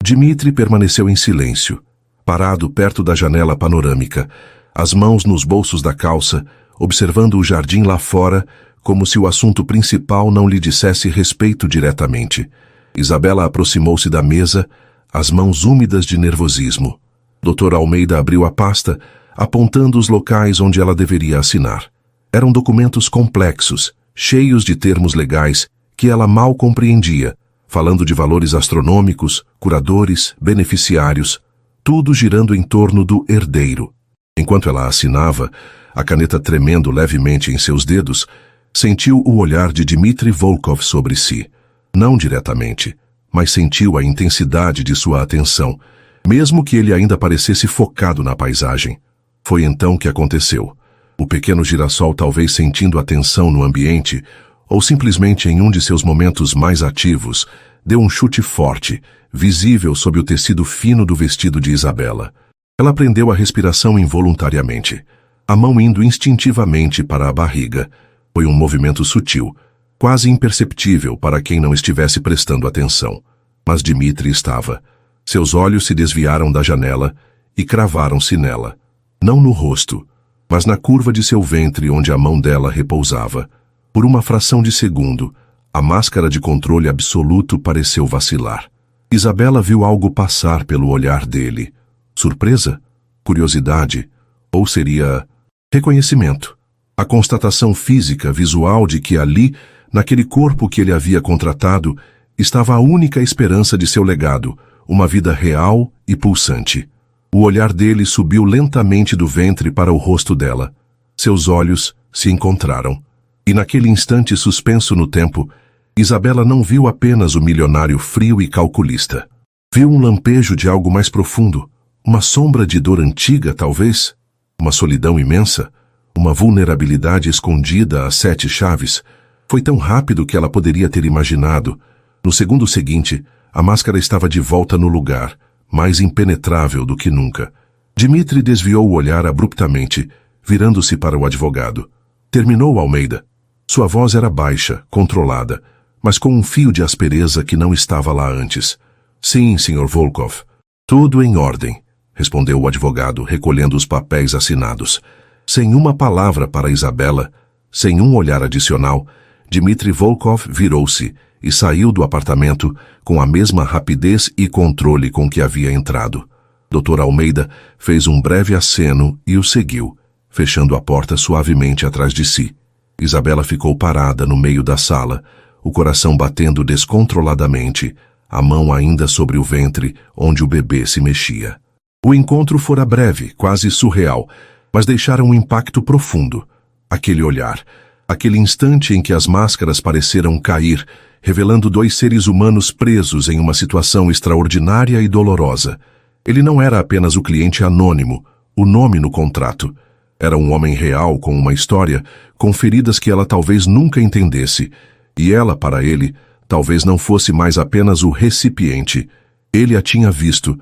Dmitry permaneceu em silêncio, parado perto da janela panorâmica, as mãos nos bolsos da calça, observando o jardim lá fora, como se o assunto principal não lhe dissesse respeito diretamente. Isabela aproximou-se da mesa, as mãos úmidas de nervosismo. Dr. Almeida abriu a pasta, apontando os locais onde ela deveria assinar. Eram documentos complexos, cheios de termos legais que ela mal compreendia, falando de valores astronômicos, curadores, beneficiários, tudo girando em torno do herdeiro. Enquanto ela assinava, a caneta tremendo levemente em seus dedos, sentiu o olhar de Dmitry Volkov sobre si. Não diretamente, mas sentiu a intensidade de sua atenção, mesmo que ele ainda parecesse focado na paisagem. Foi então que aconteceu. O pequeno girassol, talvez sentindo a tensão no ambiente, ou simplesmente em um de seus momentos mais ativos, deu um chute forte, visível sob o tecido fino do vestido de Isabela. Ela prendeu a respiração involuntariamente, a mão indo instintivamente para a barriga. Foi um movimento sutil, quase imperceptível para quem não estivesse prestando atenção. Mas Dmitry estava. Seus olhos se desviaram da janela e cravaram-se nela. Não no rosto, mas na curva de seu ventre onde a mão dela repousava. Por uma fração de segundo, a máscara de controle absoluto pareceu vacilar. Isabela viu algo passar pelo olhar dele. Surpresa? Curiosidade? Ou seria reconhecimento? A constatação física, visual de que ali, naquele corpo que ele havia contratado, estava a única esperança de seu legado, uma vida real e pulsante. O olhar dele subiu lentamente do ventre para o rosto dela. Seus olhos se encontraram. E naquele instante suspenso no tempo, Isabela não viu apenas o milionário frio e calculista. Viu um lampejo de algo mais profundo, uma sombra de dor antiga, talvez, uma solidão imensa, uma vulnerabilidade escondida a 7 chaves. Foi tão rápido que ela poderia ter imaginado. No segundo seguinte, a máscara estava de volta no lugar, mais impenetrável do que nunca. Dmitri desviou o olhar abruptamente, virando-se para o advogado. Terminou, Almeida. Sua voz era baixa, controlada, mas com um fio de aspereza que não estava lá antes. Sim, Sr. Volkov. Tudo em ordem, respondeu o advogado, recolhendo os papéis assinados. Sem uma palavra para Isabela, sem um olhar adicional, Dmitri Volkov virou-se e saiu do apartamento com a mesma rapidez e controle com que havia entrado. Dr. Almeida fez um breve aceno e o seguiu, fechando a porta suavemente atrás de si. Isabela ficou parada no meio da sala, o coração batendo descontroladamente, a mão ainda sobre o ventre, onde o bebê se mexia. O encontro fora breve, quase surreal, mas deixara um impacto profundo. Aquele olhar, aquele instante em que as máscaras pareceram cair, revelando 2 seres humanos presos em uma situação extraordinária e dolorosa. Ele não era apenas o cliente anônimo, o nome no contrato. Era um homem real com uma história, com feridas que ela talvez nunca entendesse. E ela, para ele, talvez não fosse mais apenas o recipiente. Ele a tinha visto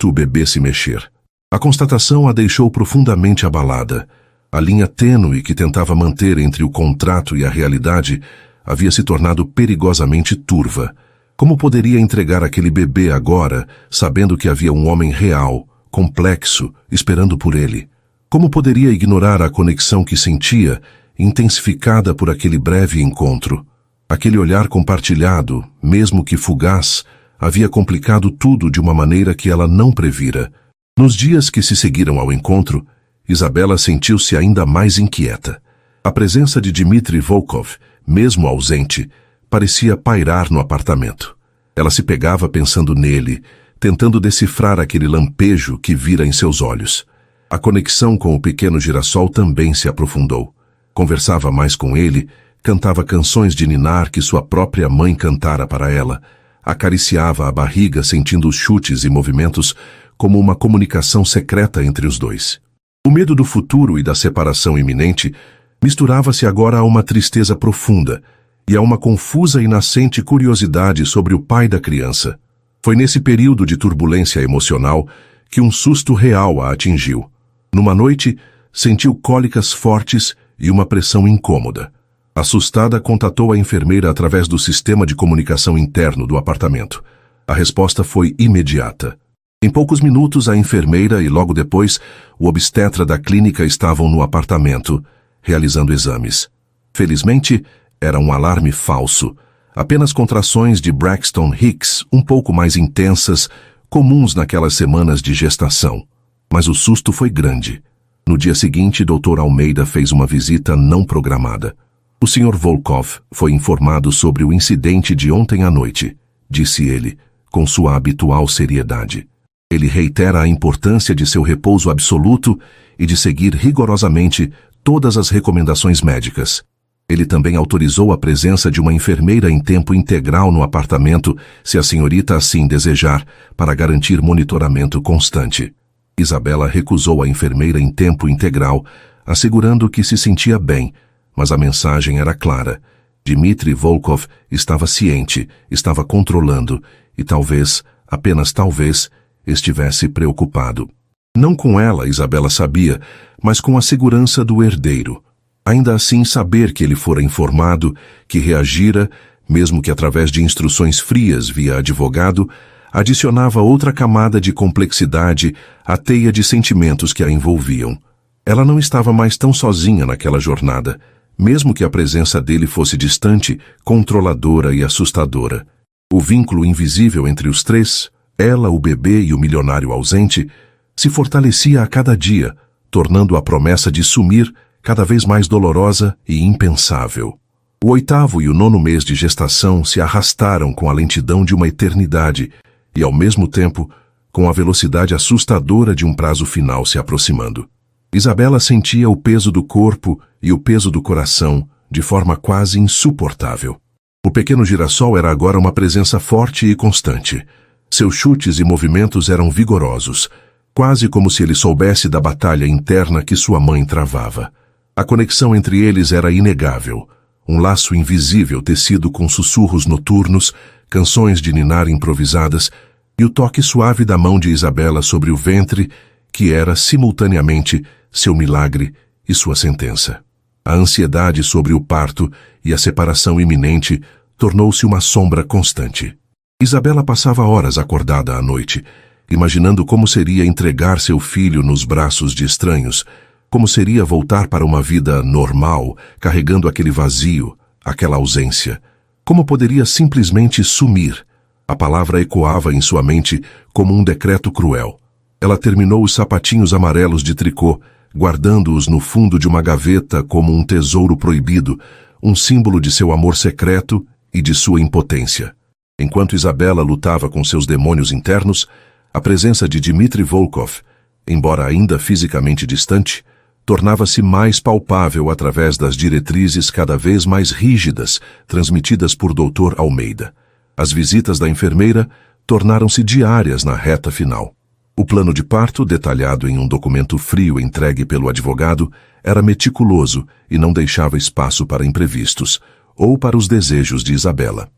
o bebê se mexer. A constatação a deixou profundamente abalada. A linha tênue que tentava manter entre o contrato e a realidade havia se tornado perigosamente turva. Como poderia entregar aquele bebê agora, sabendo que havia um homem real, complexo, esperando por ele? Como poderia ignorar a conexão que sentia, intensificada por aquele breve encontro? Aquele olhar compartilhado, mesmo que fugaz, havia complicado tudo de uma maneira que ela não previra. Nos dias que se seguiram ao encontro, Isabela sentiu-se ainda mais inquieta. A presença de Dmitri Volkov, mesmo ausente, parecia pairar no apartamento. Ela se pegava pensando nele, tentando decifrar aquele lampejo que vira em seus olhos. A conexão com o pequeno girassol também se aprofundou. Conversava mais com ele, cantava canções de ninar que sua própria mãe cantara para ela, acariciava a barriga sentindo os chutes e movimentos como uma comunicação secreta entre os dois. O medo do futuro e da separação iminente misturava-se agora a uma tristeza profunda e a uma confusa e nascente curiosidade sobre o pai da criança. Foi nesse período de turbulência emocional que um susto real a atingiu. Numa noite, sentiu cólicas fortes e uma pressão incômoda. Assustada, contatou a enfermeira através do sistema de comunicação interno do apartamento. A resposta foi imediata. Em poucos minutos, a enfermeira e logo depois, o obstetra da clínica estavam no apartamento, realizando exames. Felizmente, era um alarme falso. Apenas contrações de Braxton Hicks um pouco mais intensas, comuns naquelas semanas de gestação. Mas o susto foi grande. No dia seguinte, Dr. Almeida fez uma visita não programada. O Sr. Volkov foi informado sobre o incidente de ontem à noite, disse ele, com sua habitual seriedade. Ele reitera a importância de seu repouso absoluto e de seguir rigorosamente todas as recomendações médicas. Ele também autorizou a presença de uma enfermeira em tempo integral no apartamento, se a senhorita assim desejar, para garantir monitoramento constante. Isabela recusou a enfermeira em tempo integral, assegurando que se sentia bem, mas a mensagem era clara. Dmitri Volkov estava ciente, estava controlando e talvez, apenas talvez, estivesse preocupado. Não com ela, Isabela sabia, mas com a segurança do herdeiro. Ainda assim, saber que ele fora informado, que reagira, mesmo que através de instruções frias via advogado, adicionava outra camada de complexidade à teia de sentimentos que a envolviam. Ela não estava mais tão sozinha naquela jornada, mesmo que a presença dele fosse distante, controladora e assustadora. O vínculo invisível entre os três, ela, o bebê e o milionário ausente, se fortalecia a cada dia, tornando a promessa de sumir cada vez mais dolorosa e impensável. O 8º e o 9º mês de gestação se arrastaram com a lentidão de uma eternidade e, ao mesmo tempo, com a velocidade assustadora de um prazo final se aproximando. Isabela sentia o peso do corpo e o peso do coração de forma quase insuportável. O pequeno girassol era agora uma presença forte e constante. Seus chutes e movimentos eram vigorosos, quase como se ele soubesse da batalha interna que sua mãe travava. A conexão entre eles era inegável, um laço invisível tecido com sussurros noturnos, canções de ninar improvisadas e o toque suave da mão de Isabela sobre o ventre, que era, simultaneamente, seu milagre e sua sentença. A ansiedade sobre o parto e a separação iminente tornou-se uma sombra constante. Isabela passava horas acordada à noite, imaginando como seria entregar seu filho nos braços de estranhos, como seria voltar para uma vida normal, carregando aquele vazio, aquela ausência. Como poderia simplesmente sumir? A palavra ecoava em sua mente como um decreto cruel. Ela terminou os sapatinhos amarelos de tricô, guardando-os no fundo de uma gaveta como um tesouro proibido, um símbolo de seu amor secreto e de sua impotência. Enquanto Isabela lutava com seus demônios internos, a presença de Dmitry Volkov, embora ainda fisicamente distante, tornava-se mais palpável através das diretrizes cada vez mais rígidas transmitidas por Dr. Almeida. As visitas da enfermeira tornaram-se diárias na reta final. O plano de parto, detalhado em um documento frio entregue pelo advogado, era meticuloso e não deixava espaço para imprevistos ou para os desejos de Isabela.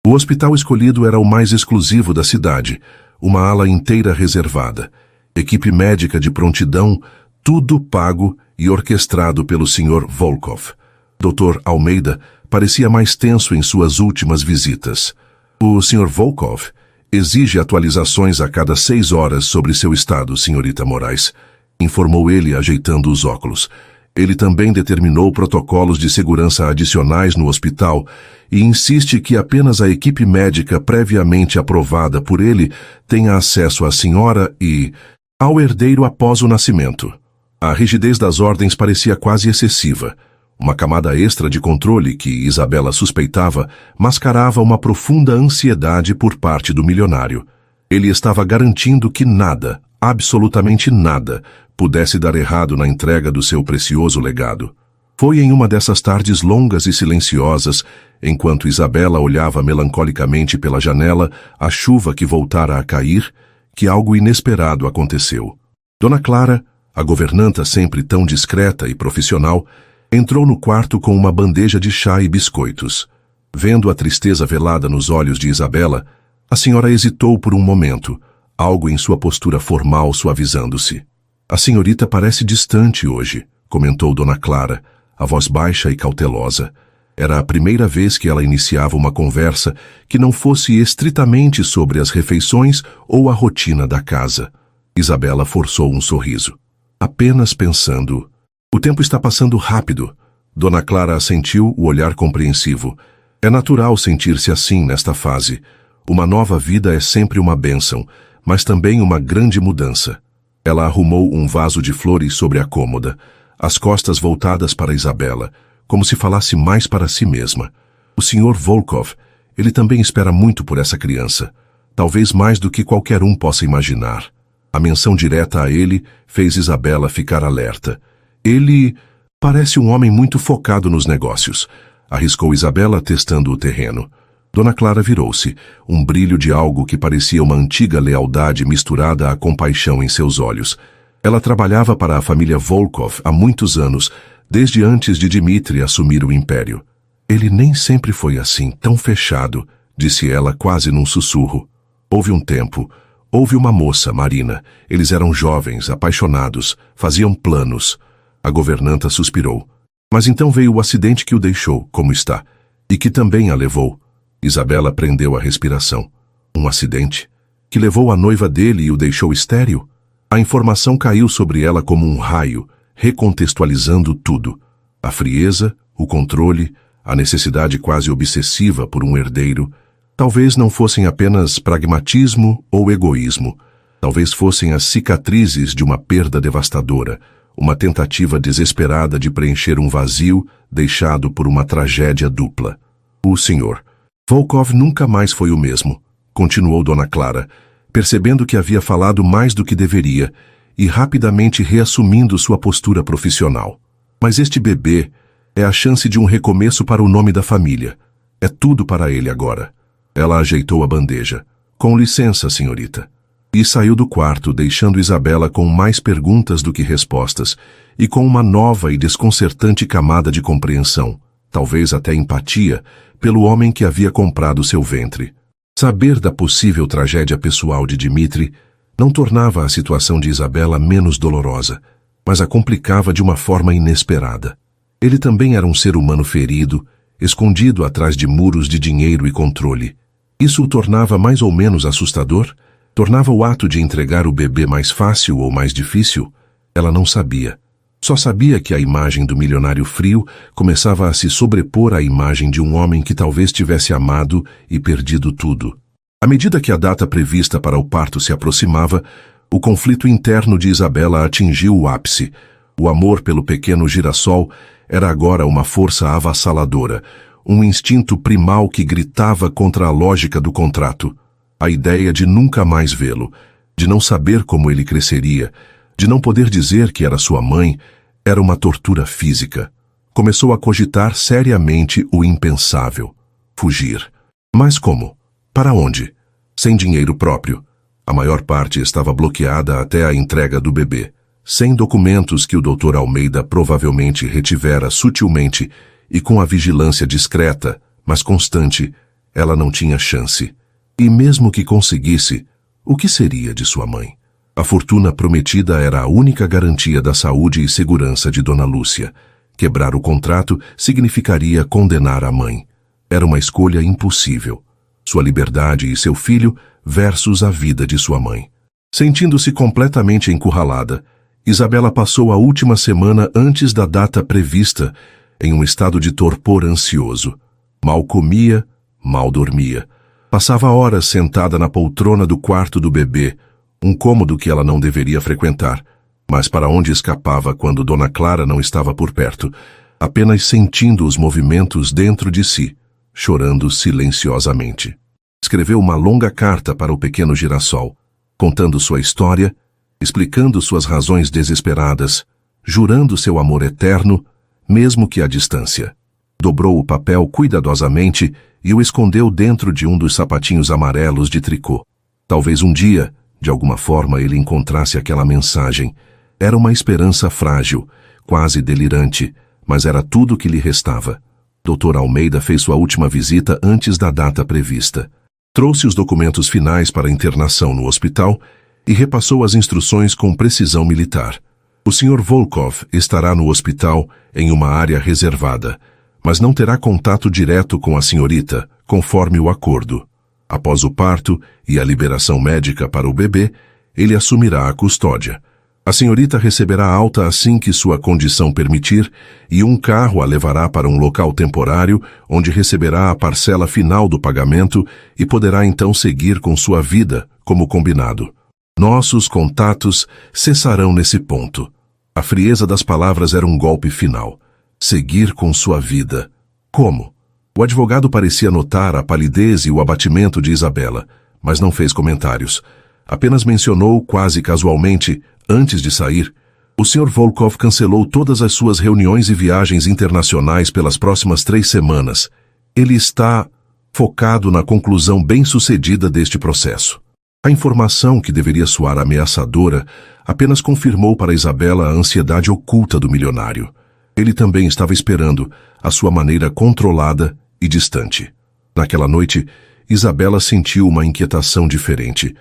O hospital escolhido era o mais exclusivo da cidade, uma ala inteira reservada, equipe médica de prontidão, tudo pago e orquestrado pelo Sr. Volkov. Dr. Almeida parecia mais tenso em suas últimas visitas. O Sr. Volkov exige atualizações a cada 6 horas sobre seu estado, senhorita Moraes, informou ele ajeitando os óculos. Ele também determinou protocolos de segurança adicionais no hospital e insiste que apenas a equipe médica previamente aprovada por ele tenha acesso à senhora e ao herdeiro após o nascimento. A rigidez das ordens parecia quase excessiva. Uma camada extra de controle que Isabela suspeitava mascarava uma profunda ansiedade por parte do milionário. Ele estava garantindo que nada, absolutamente nada, pudesse dar errado na entrega do seu precioso legado. Foi em uma dessas tardes longas e silenciosas, enquanto Isabela olhava melancolicamente pela janela a chuva que voltara a cair, que algo inesperado aconteceu. Dona Clara, a governanta sempre tão discreta e profissional, entrou no quarto com uma bandeja de chá e biscoitos. Vendo a tristeza velada nos olhos de Isabela, a senhora hesitou por um momento, algo em sua postura formal suavizando-se. A senhorita parece distante hoje, comentou Dona Clara, a voz baixa e cautelosa. Era a primeira vez que ela iniciava uma conversa que não fosse estritamente sobre as refeições ou a rotina da casa. Isabela forçou um sorriso. Apenas pensando. O tempo está passando rápido. Dona Clara assentiu, o olhar compreensivo. É natural sentir-se assim nesta fase. Uma nova vida é sempre uma bênção, mas também uma grande mudança. Ela arrumou um vaso de flores sobre a cômoda, as costas voltadas para Isabela, como se falasse mais para si mesma. O Sr. Volkov, ele também espera muito por essa criança, talvez mais do que qualquer um possa imaginar. A menção direta a ele fez Isabela ficar alerta. Ele parece um homem muito focado nos negócios, arriscou Isabela testando o terreno. Dona Clara virou-se, um brilho de algo que parecia uma antiga lealdade misturada à compaixão em seus olhos. Ela trabalhava para a família Volkov há muitos anos, desde antes de Dmitry assumir o império. Ele nem sempre foi assim, tão fechado, disse ela quase num sussurro. Houve um tempo, houve uma moça, Marina. Eles eram jovens, apaixonados, faziam planos. A governanta suspirou. Mas então veio o acidente que o deixou, como está, e que também a levou. Isabela prendeu a respiração. Um acidente? Que levou a noiva dele e o deixou estéril? A informação caiu sobre ela como um raio, recontextualizando tudo. A frieza, o controle, a necessidade quase obsessiva por um herdeiro. Talvez não fossem apenas pragmatismo ou egoísmo. Talvez fossem as cicatrizes de uma perda devastadora, uma tentativa desesperada de preencher um vazio deixado por uma tragédia dupla. O Sr. Volkov nunca mais foi o mesmo, continuou Dona Clara, percebendo que havia falado mais do que deveria e rapidamente reassumindo sua postura profissional. Mas este bebê é a chance de um recomeço para o nome da família. É tudo para ele agora. Ela ajeitou a bandeja. Com licença, senhorita. E saiu do quarto, deixando Isabela com mais perguntas do que respostas e com uma nova e desconcertante camada de compreensão, talvez até empatia, pelo homem que havia comprado seu ventre. Saber da possível tragédia pessoal de Dmitri não tornava a situação de Isabela menos dolorosa, mas a complicava de uma forma inesperada. Ele também era um ser humano ferido, escondido atrás de muros de dinheiro e controle. Isso o tornava mais ou menos assustador? Tornava o ato de entregar o bebê mais fácil ou mais difícil? Ela não sabia. Só sabia que a imagem do milionário frio começava a se sobrepor à imagem de um homem que talvez tivesse amado e perdido tudo. À medida que a data prevista para o parto se aproximava, o conflito interno de Isabela atingiu o ápice. O amor pelo pequeno girassol era agora uma força avassaladora, um instinto primal que gritava contra a lógica do contrato. A ideia de nunca mais vê-lo, de não saber como ele cresceria, de não poder dizer que era sua mãe, era uma tortura física. Começou a cogitar seriamente o impensável. Fugir. Mas como? Para onde? Sem dinheiro próprio. A maior parte estava bloqueada até a entrega do bebê. Sem documentos que o Dr. Almeida provavelmente retivera sutilmente e com a vigilância discreta, mas constante, ela não tinha chance. E mesmo que conseguisse, o que seria de sua mãe? A fortuna prometida era a única garantia da saúde e segurança de Dona Lúcia. Quebrar o contrato significaria condenar a mãe. Era uma escolha impossível. Sua liberdade e seu filho versus a vida de sua mãe. Sentindo-se completamente encurralada, Isabela passou a última semana antes da data prevista em um estado de torpor ansioso. Mal comia, mal dormia. Passava horas sentada na poltrona do quarto do bebê, um cômodo que ela não deveria frequentar, mas para onde escapava quando Dona Clara não estava por perto, apenas sentindo os movimentos dentro de si, chorando silenciosamente. Escreveu uma longa carta para o pequeno girassol, contando sua história, explicando suas razões desesperadas, jurando seu amor eterno, mesmo que à distância. Dobrou o papel cuidadosamente e o escondeu dentro de um dos sapatinhos amarelos de tricô. Talvez um dia, de alguma forma, ele encontrasse aquela mensagem. Era uma esperança frágil, quase delirante, mas era tudo o que lhe restava. Dr. Almeida fez sua última visita antes da data prevista. Trouxe os documentos finais para a internação no hospital e repassou as instruções com precisão militar. O Sr. Volkov estará no hospital em uma área reservada, mas não terá contato direto com a senhorita, conforme o acordo. Após o parto e a liberação médica para o bebê, ele assumirá a custódia. A senhorita receberá alta assim que sua condição permitir e um carro a levará para um local temporário onde receberá a parcela final do pagamento e poderá então seguir com sua vida, como combinado. Nossos contatos cessarão nesse ponto. A frieza das palavras era um golpe final. Seguir com sua vida. Como? O advogado parecia notar a palidez e o abatimento de Isabela, mas não fez comentários. Apenas mencionou, quase casualmente, antes de sair, o Sr. Volkov cancelou todas as suas reuniões e viagens internacionais pelas próximas 3 semanas. Ele está focado na conclusão bem-sucedida deste processo. A informação, que deveria soar ameaçadora, apenas confirmou para Isabela a ansiedade oculta do milionário. Ele também estava esperando, à sua maneira controlada e distante. Naquela noite, Isabela sentiu uma inquietação diferente.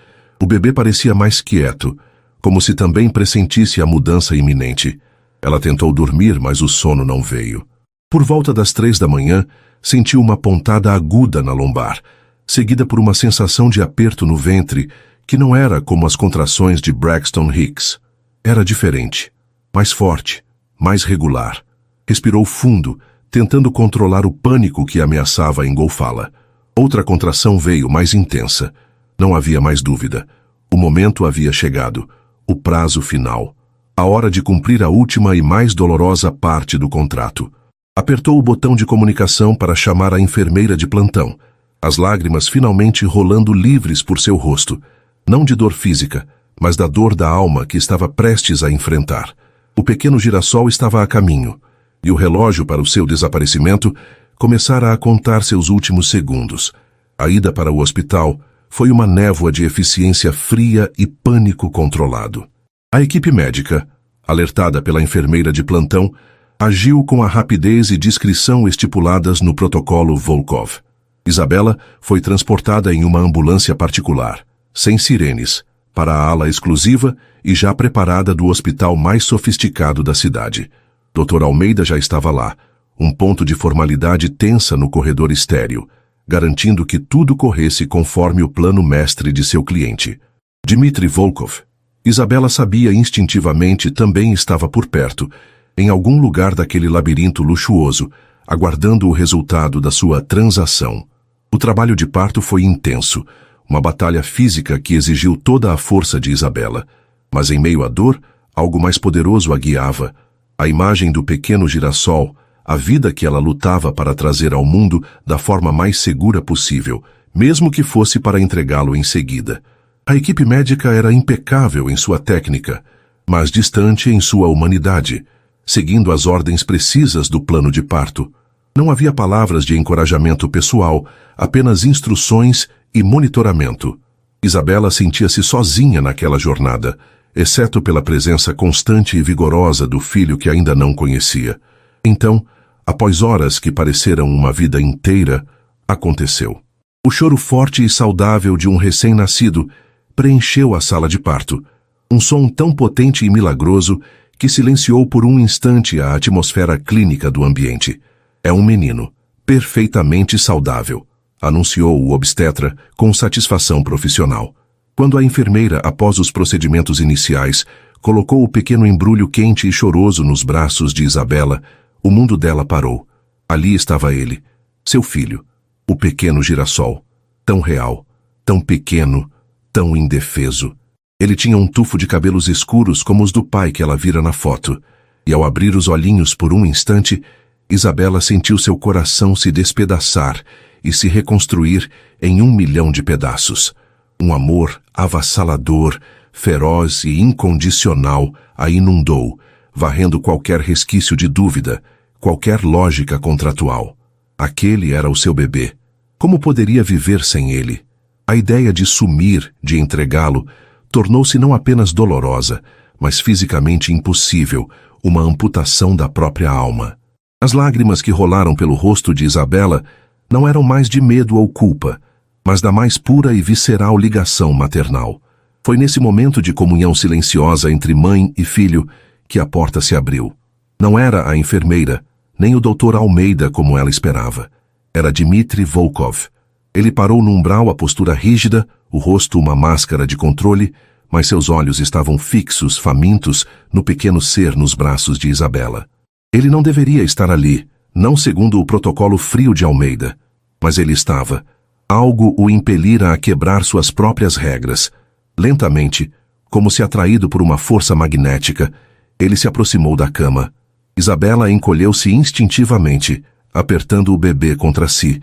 O bebê parecia mais quieto, como se também pressentisse a mudança iminente. Ela tentou dormir, mas o sono não veio. Por volta das 3 da manhã, sentiu uma pontada aguda na lombar, seguida por uma sensação de aperto no ventre, que não era como as contrações de Braxton Hicks. Era diferente, mais forte, mais regular. Respirou fundo, tentando controlar o pânico que ameaçava engolfá-la. Outra contração veio, mais intensa. Não havia mais dúvida. O momento havia chegado. O prazo final. A hora de cumprir a última e mais dolorosa parte do contrato. Apertou o botão de comunicação para chamar a enfermeira de plantão. As lágrimas finalmente rolando livres por seu rosto. Não de dor física, mas da dor da alma que estava prestes a enfrentar. O pequeno girassol estava a caminho, e o relógio para o seu desaparecimento começara a contar seus últimos segundos. A ida para o hospital foi uma névoa de eficiência fria e pânico controlado. A equipe médica, alertada pela enfermeira de plantão, agiu com a rapidez e discrição estipuladas no protocolo Volkov. Isabela foi transportada em uma ambulância particular, sem sirenes, para a ala exclusiva e já preparada do hospital mais sofisticado da cidade. Dr. Almeida já estava lá, um ponto de formalidade tensa no corredor estéril, garantindo que tudo corresse conforme o plano mestre de seu cliente. Dmitry Volkov. Isabela sabia instintivamente, também estava por perto, em algum lugar daquele labirinto luxuoso, aguardando o resultado da sua transação. O trabalho de parto foi intenso, uma batalha física que exigiu toda a força de Isabela. Mas em meio à dor, algo mais poderoso a guiava. A imagem do pequeno girassol, a vida que ela lutava para trazer ao mundo da forma mais segura possível, mesmo que fosse para entregá-lo em seguida. A equipe médica era impecável em sua técnica, mas distante em sua humanidade, seguindo as ordens precisas do plano de parto. Não havia palavras de encorajamento pessoal, apenas instruções e monitoramento. Isabela sentia-se sozinha naquela jornada, exceto pela presença constante e vigorosa do filho que ainda não conhecia. Então, após horas que pareceram uma vida inteira, aconteceu. O choro forte e saudável de um recém-nascido preencheu a sala de parto, um som tão potente e milagroso que silenciou por um instante a atmosfera clínica do ambiente. É um menino, perfeitamente saudável, anunciou o obstetra com satisfação profissional. Quando a enfermeira, após os procedimentos iniciais, colocou o pequeno embrulho quente e choroso nos braços de Isabela, o mundo dela parou. Ali estava ele, seu filho, o pequeno girassol, tão real, tão pequeno, tão indefeso. Ele tinha um tufo de cabelos escuros como os do pai que ela vira na foto, e ao abrir os olhinhos por um instante, Isabela sentiu seu coração se despedaçar e se reconstruir em 1.000.000 de pedaços. Um amor avassalador, feroz e incondicional a inundou, varrendo qualquer resquício de dúvida, qualquer lógica contratual. Aquele era o seu bebê. Como poderia viver sem ele? A ideia de sumir, de entregá-lo, tornou-se não apenas dolorosa, mas fisicamente impossível, uma amputação da própria alma. As lágrimas que rolaram pelo rosto de Isabela não eram mais de medo ou culpa, mas da mais pura e visceral ligação maternal. Foi nesse momento de comunhão silenciosa entre mãe e filho que a porta se abriu. Não era a enfermeira, nem o Dr. Almeida como ela esperava. Era Dmitry Volkov. Ele parou no umbral, a postura rígida, o rosto uma máscara de controle, mas seus olhos estavam fixos, famintos, no pequeno ser nos braços de Isabela. Ele não deveria estar ali, não segundo o protocolo frio de Almeida, mas ele estava. Algo o impelira a quebrar suas próprias regras. Lentamente, como se atraído por uma força magnética, ele se aproximou da cama. Isabela encolheu-se instintivamente, apertando o bebê contra si,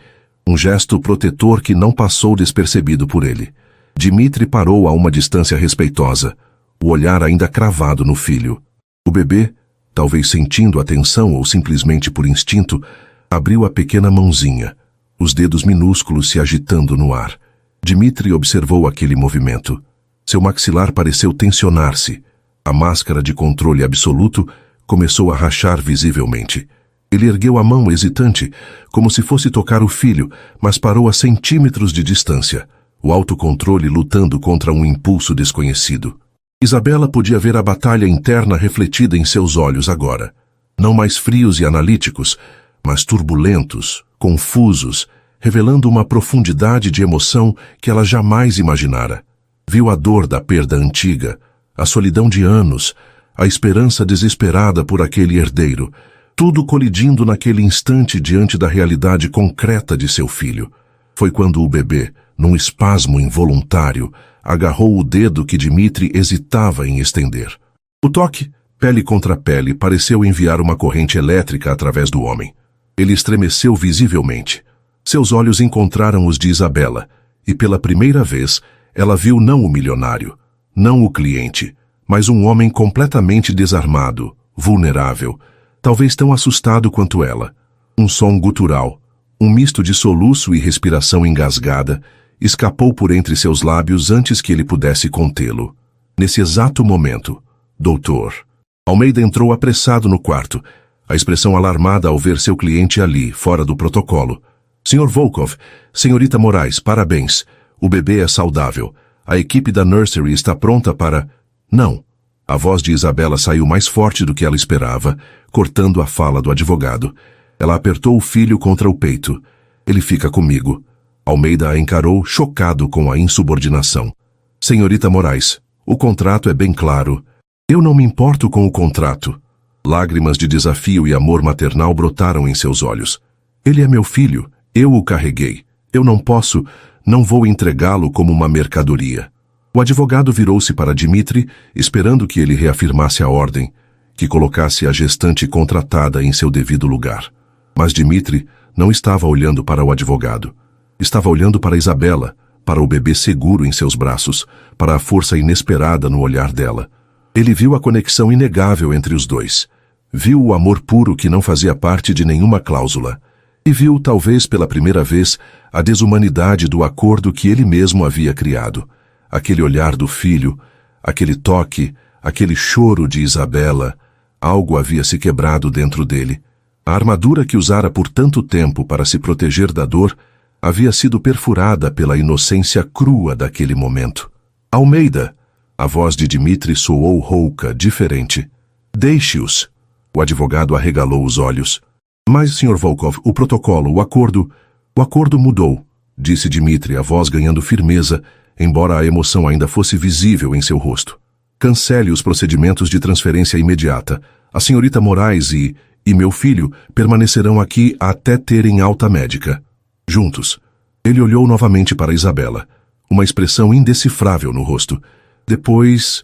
um gesto protetor que não passou despercebido por ele. Dmitry parou a uma distância respeitosa, o olhar ainda cravado no filho. O bebê, talvez sentindo a tensão ou simplesmente por instinto, abriu a pequena mãozinha, os dedos minúsculos se agitando no ar. Dmitry observou aquele movimento. Seu maxilar pareceu tensionar-se. A máscara de controle absoluto começou a rachar visivelmente. Ele ergueu a mão hesitante, como se fosse tocar o filho, mas parou a centímetros de distância, o autocontrole lutando contra um impulso desconhecido. Isabela podia ver a batalha interna refletida em seus olhos agora. Não mais frios e analíticos, mas turbulentos, confusos, revelando uma profundidade de emoção que ela jamais imaginara. Viu a dor da perda antiga, a solidão de anos, a esperança desesperada por aquele herdeiro, tudo colidindo naquele instante diante da realidade concreta de seu filho. Foi quando o bebê, num espasmo involuntário, agarrou o dedo que Dmitri hesitava em estender. O toque, pele contra pele, pareceu enviar uma corrente elétrica através do homem. Ele estremeceu visivelmente. Seus olhos encontraram os de Isabela, e pela primeira vez, ela viu não o milionário, não o cliente, mas um homem completamente desarmado, vulnerável, talvez tão assustado quanto ela. Um som gutural, um misto de soluço e respiração engasgada, escapou por entre seus lábios antes que ele pudesse contê-lo. Nesse exato momento, doutor Almeida entrou apressado no quarto, a expressão alarmada ao ver seu cliente ali, fora do protocolo. Sr. Volkov, senhorita Moraes, parabéns. O bebê é saudável. A equipe da nursery está pronta para... Não. A voz de Isabela saiu mais forte do que ela esperava, cortando a fala do advogado. Ela apertou o filho contra o peito. Ele fica comigo. Almeida a encarou, chocado com a insubordinação. Senhorita Moraes, o contrato é bem claro. Eu não me importo com o contrato. Lágrimas de desafio e amor maternal brotaram em seus olhos. Ele é meu filho. Eu o carreguei. Eu não vou entregá-lo como uma mercadoria. O advogado virou-se para Dmitri, esperando que ele reafirmasse a ordem, que colocasse a gestante contratada em seu devido lugar. Mas Dmitri não estava olhando para o advogado. Estava olhando para Isabela, para o bebê seguro em seus braços, para a força inesperada no olhar dela. Ele viu a conexão inegável entre os dois. Viu o amor puro que não fazia parte de nenhuma cláusula. E viu, talvez pela primeira vez, a desumanidade do acordo que ele mesmo havia criado. Aquele olhar do filho, aquele toque, aquele choro de Isabela, algo havia se quebrado dentro dele. A armadura que usara por tanto tempo para se proteger da dor havia sido perfurada pela inocência crua daquele momento. Almeida! A voz de Dmitri soou rouca, diferente. Deixe-os! O advogado arregalou os olhos. Mas, Sr. Volkov, o protocolo, o acordo mudou, disse Dmitri, a voz ganhando firmeza, embora a emoção ainda fosse visível em seu rosto. Cancele os procedimentos de transferência imediata. A senhorita Moraes e meu filho permanecerão aqui até terem alta médica. Juntos. Ele olhou novamente para Isabela, uma expressão indecifrável no rosto. Depois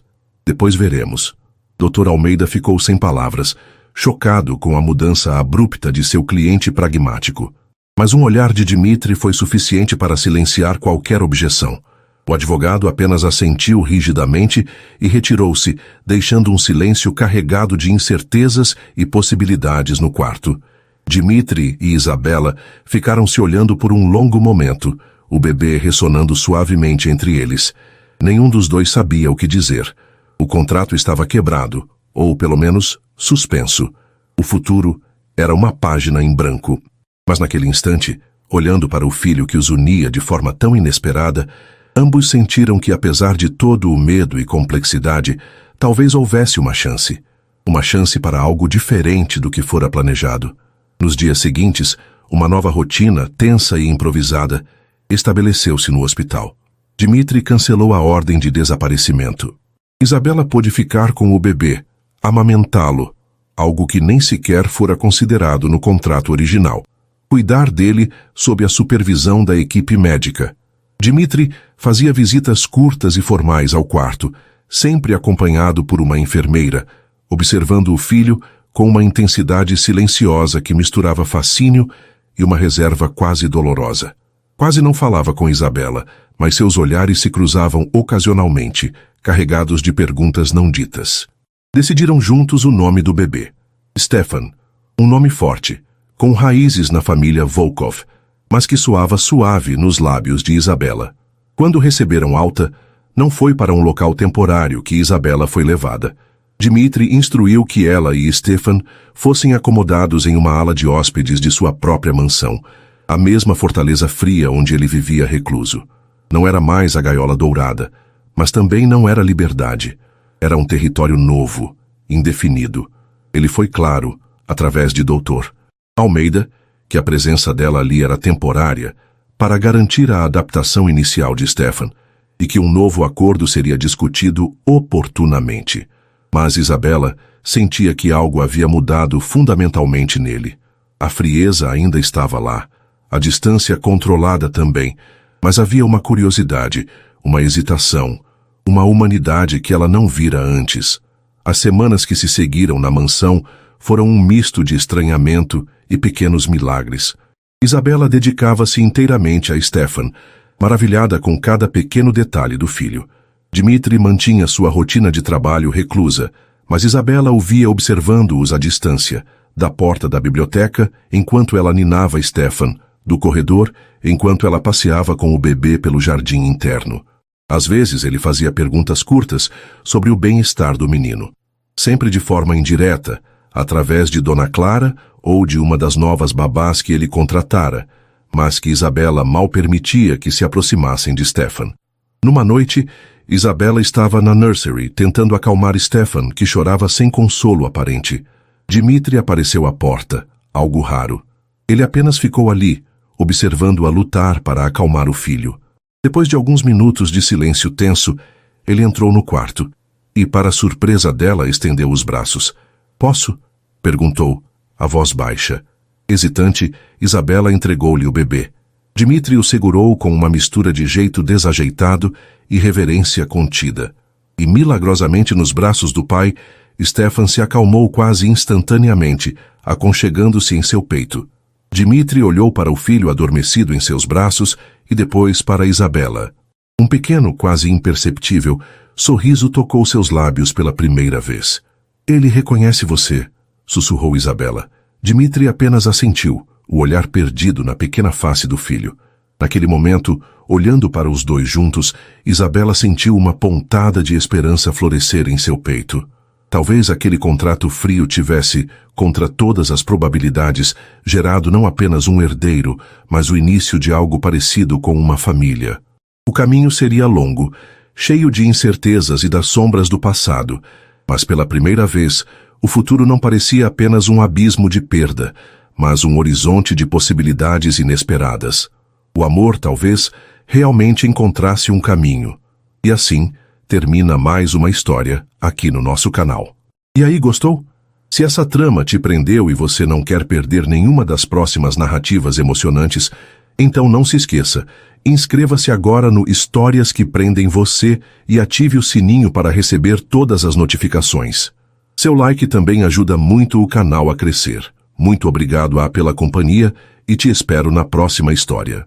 veremos. Dr. Almeida ficou sem palavras, chocado com a mudança abrupta de seu cliente pragmático. Mas um olhar de Dmitri foi suficiente para silenciar qualquer objeção. O advogado apenas assentiu rigidamente e retirou-se, deixando um silêncio carregado de incertezas e possibilidades no quarto. Dmitri e Isabela ficaram se olhando por um longo momento, o bebê ressonando suavemente entre eles. Nenhum dos dois sabia o que dizer. O contrato estava quebrado, ou pelo menos suspenso. O futuro era uma página em branco. Mas naquele instante, olhando para o filho que os unia de forma tão inesperada, ambos sentiram que, apesar de todo o medo e complexidade, talvez houvesse uma chance. Uma chance para algo diferente do que fora planejado. Nos dias seguintes, uma nova rotina, tensa e improvisada, estabeleceu-se no hospital. Dmitri cancelou a ordem de desaparecimento. Isabela pôde ficar com o bebê, amamentá-lo, algo que nem sequer fora considerado no contrato original. Cuidar dele sob a supervisão da equipe médica. Dmitri fazia visitas curtas e formais ao quarto, sempre acompanhado por uma enfermeira, observando o filho com uma intensidade silenciosa que misturava fascínio e uma reserva quase dolorosa. Quase não falava com Isabela, mas seus olhares se cruzavam ocasionalmente, carregados de perguntas não ditas. Decidiram juntos o nome do bebê. Stefan, um nome forte, com raízes na família Volkov, mas que soava suave nos lábios de Isabela. Quando receberam alta, não foi para um local temporário que Isabela foi levada. Dmitri instruiu que ela e Stefan fossem acomodados em uma ala de hóspedes de sua própria mansão, a mesma fortaleza fria onde ele vivia recluso. Não era mais a gaiola dourada, mas também não era liberdade. Era um território novo, indefinido. Ele foi claro, através de Dr. Almeida, que a presença dela ali era temporária, para garantir a adaptação inicial de Stefan, e que um novo acordo seria discutido oportunamente. Mas Isabela sentia que algo havia mudado fundamentalmente nele. A frieza ainda estava lá, a distância controlada também, mas havia uma curiosidade, uma hesitação, uma humanidade que ela não vira antes. As semanas que se seguiram na mansão foram um misto de estranhamento e pequenos milagres. Isabela dedicava-se inteiramente a Stefan, maravilhada com cada pequeno detalhe do filho. Dmitri mantinha sua rotina de trabalho reclusa, mas Isabela o via observando-os à distância, da porta da biblioteca, enquanto ela ninava Stefan, do corredor, enquanto ela passeava com o bebê pelo jardim interno. Às vezes ele fazia perguntas curtas sobre o bem-estar do menino, sempre de forma indireta, através de Dona Clara ou de uma das novas babás que ele contratara, mas que Isabela mal permitia que se aproximassem de Stefan. Numa noite, Isabela estava na nursery tentando acalmar Stefan, que chorava sem consolo aparente. Dmitri apareceu à porta, algo raro. Ele apenas ficou ali, observando-a lutar para acalmar o filho. Depois de alguns minutos de silêncio tenso, ele entrou no quarto e, para surpresa dela, estendeu os braços. "Posso?" perguntou, a voz baixa. Hesitante, Isabela entregou-lhe o bebê. Dmitri o segurou com uma mistura de jeito desajeitado e reverência contida. E milagrosamente nos braços do pai, Stefan se acalmou quase instantaneamente, aconchegando-se em seu peito. Dmitri olhou para o filho adormecido em seus braços e depois para Isabela. Um pequeno, quase imperceptível, sorriso tocou seus lábios pela primeira vez. "Ele reconhece você", sussurrou Isabela. Dmitri apenas assentiu, o olhar perdido na pequena face do filho. Naquele momento, olhando para os dois juntos, Isabela sentiu uma pontada de esperança florescer em seu peito. Talvez aquele contrato frio tivesse, contra todas as probabilidades, gerado não apenas um herdeiro, mas o início de algo parecido com uma família. O caminho seria longo, cheio de incertezas e das sombras do passado, mas pela primeira vez, o futuro não parecia apenas um abismo de perda, mas um horizonte de possibilidades inesperadas. O amor, talvez, realmente encontrasse um caminho. E assim, termina mais uma história aqui no nosso canal. E aí, gostou? Se essa trama te prendeu e você não quer perder nenhuma das próximas narrativas emocionantes, então não se esqueça, inscreva-se agora no Histórias que Prendem Você e ative o sininho para receber todas as notificações. Seu like também ajuda muito o canal a crescer. Muito obrigado pela companhia e te espero na próxima história.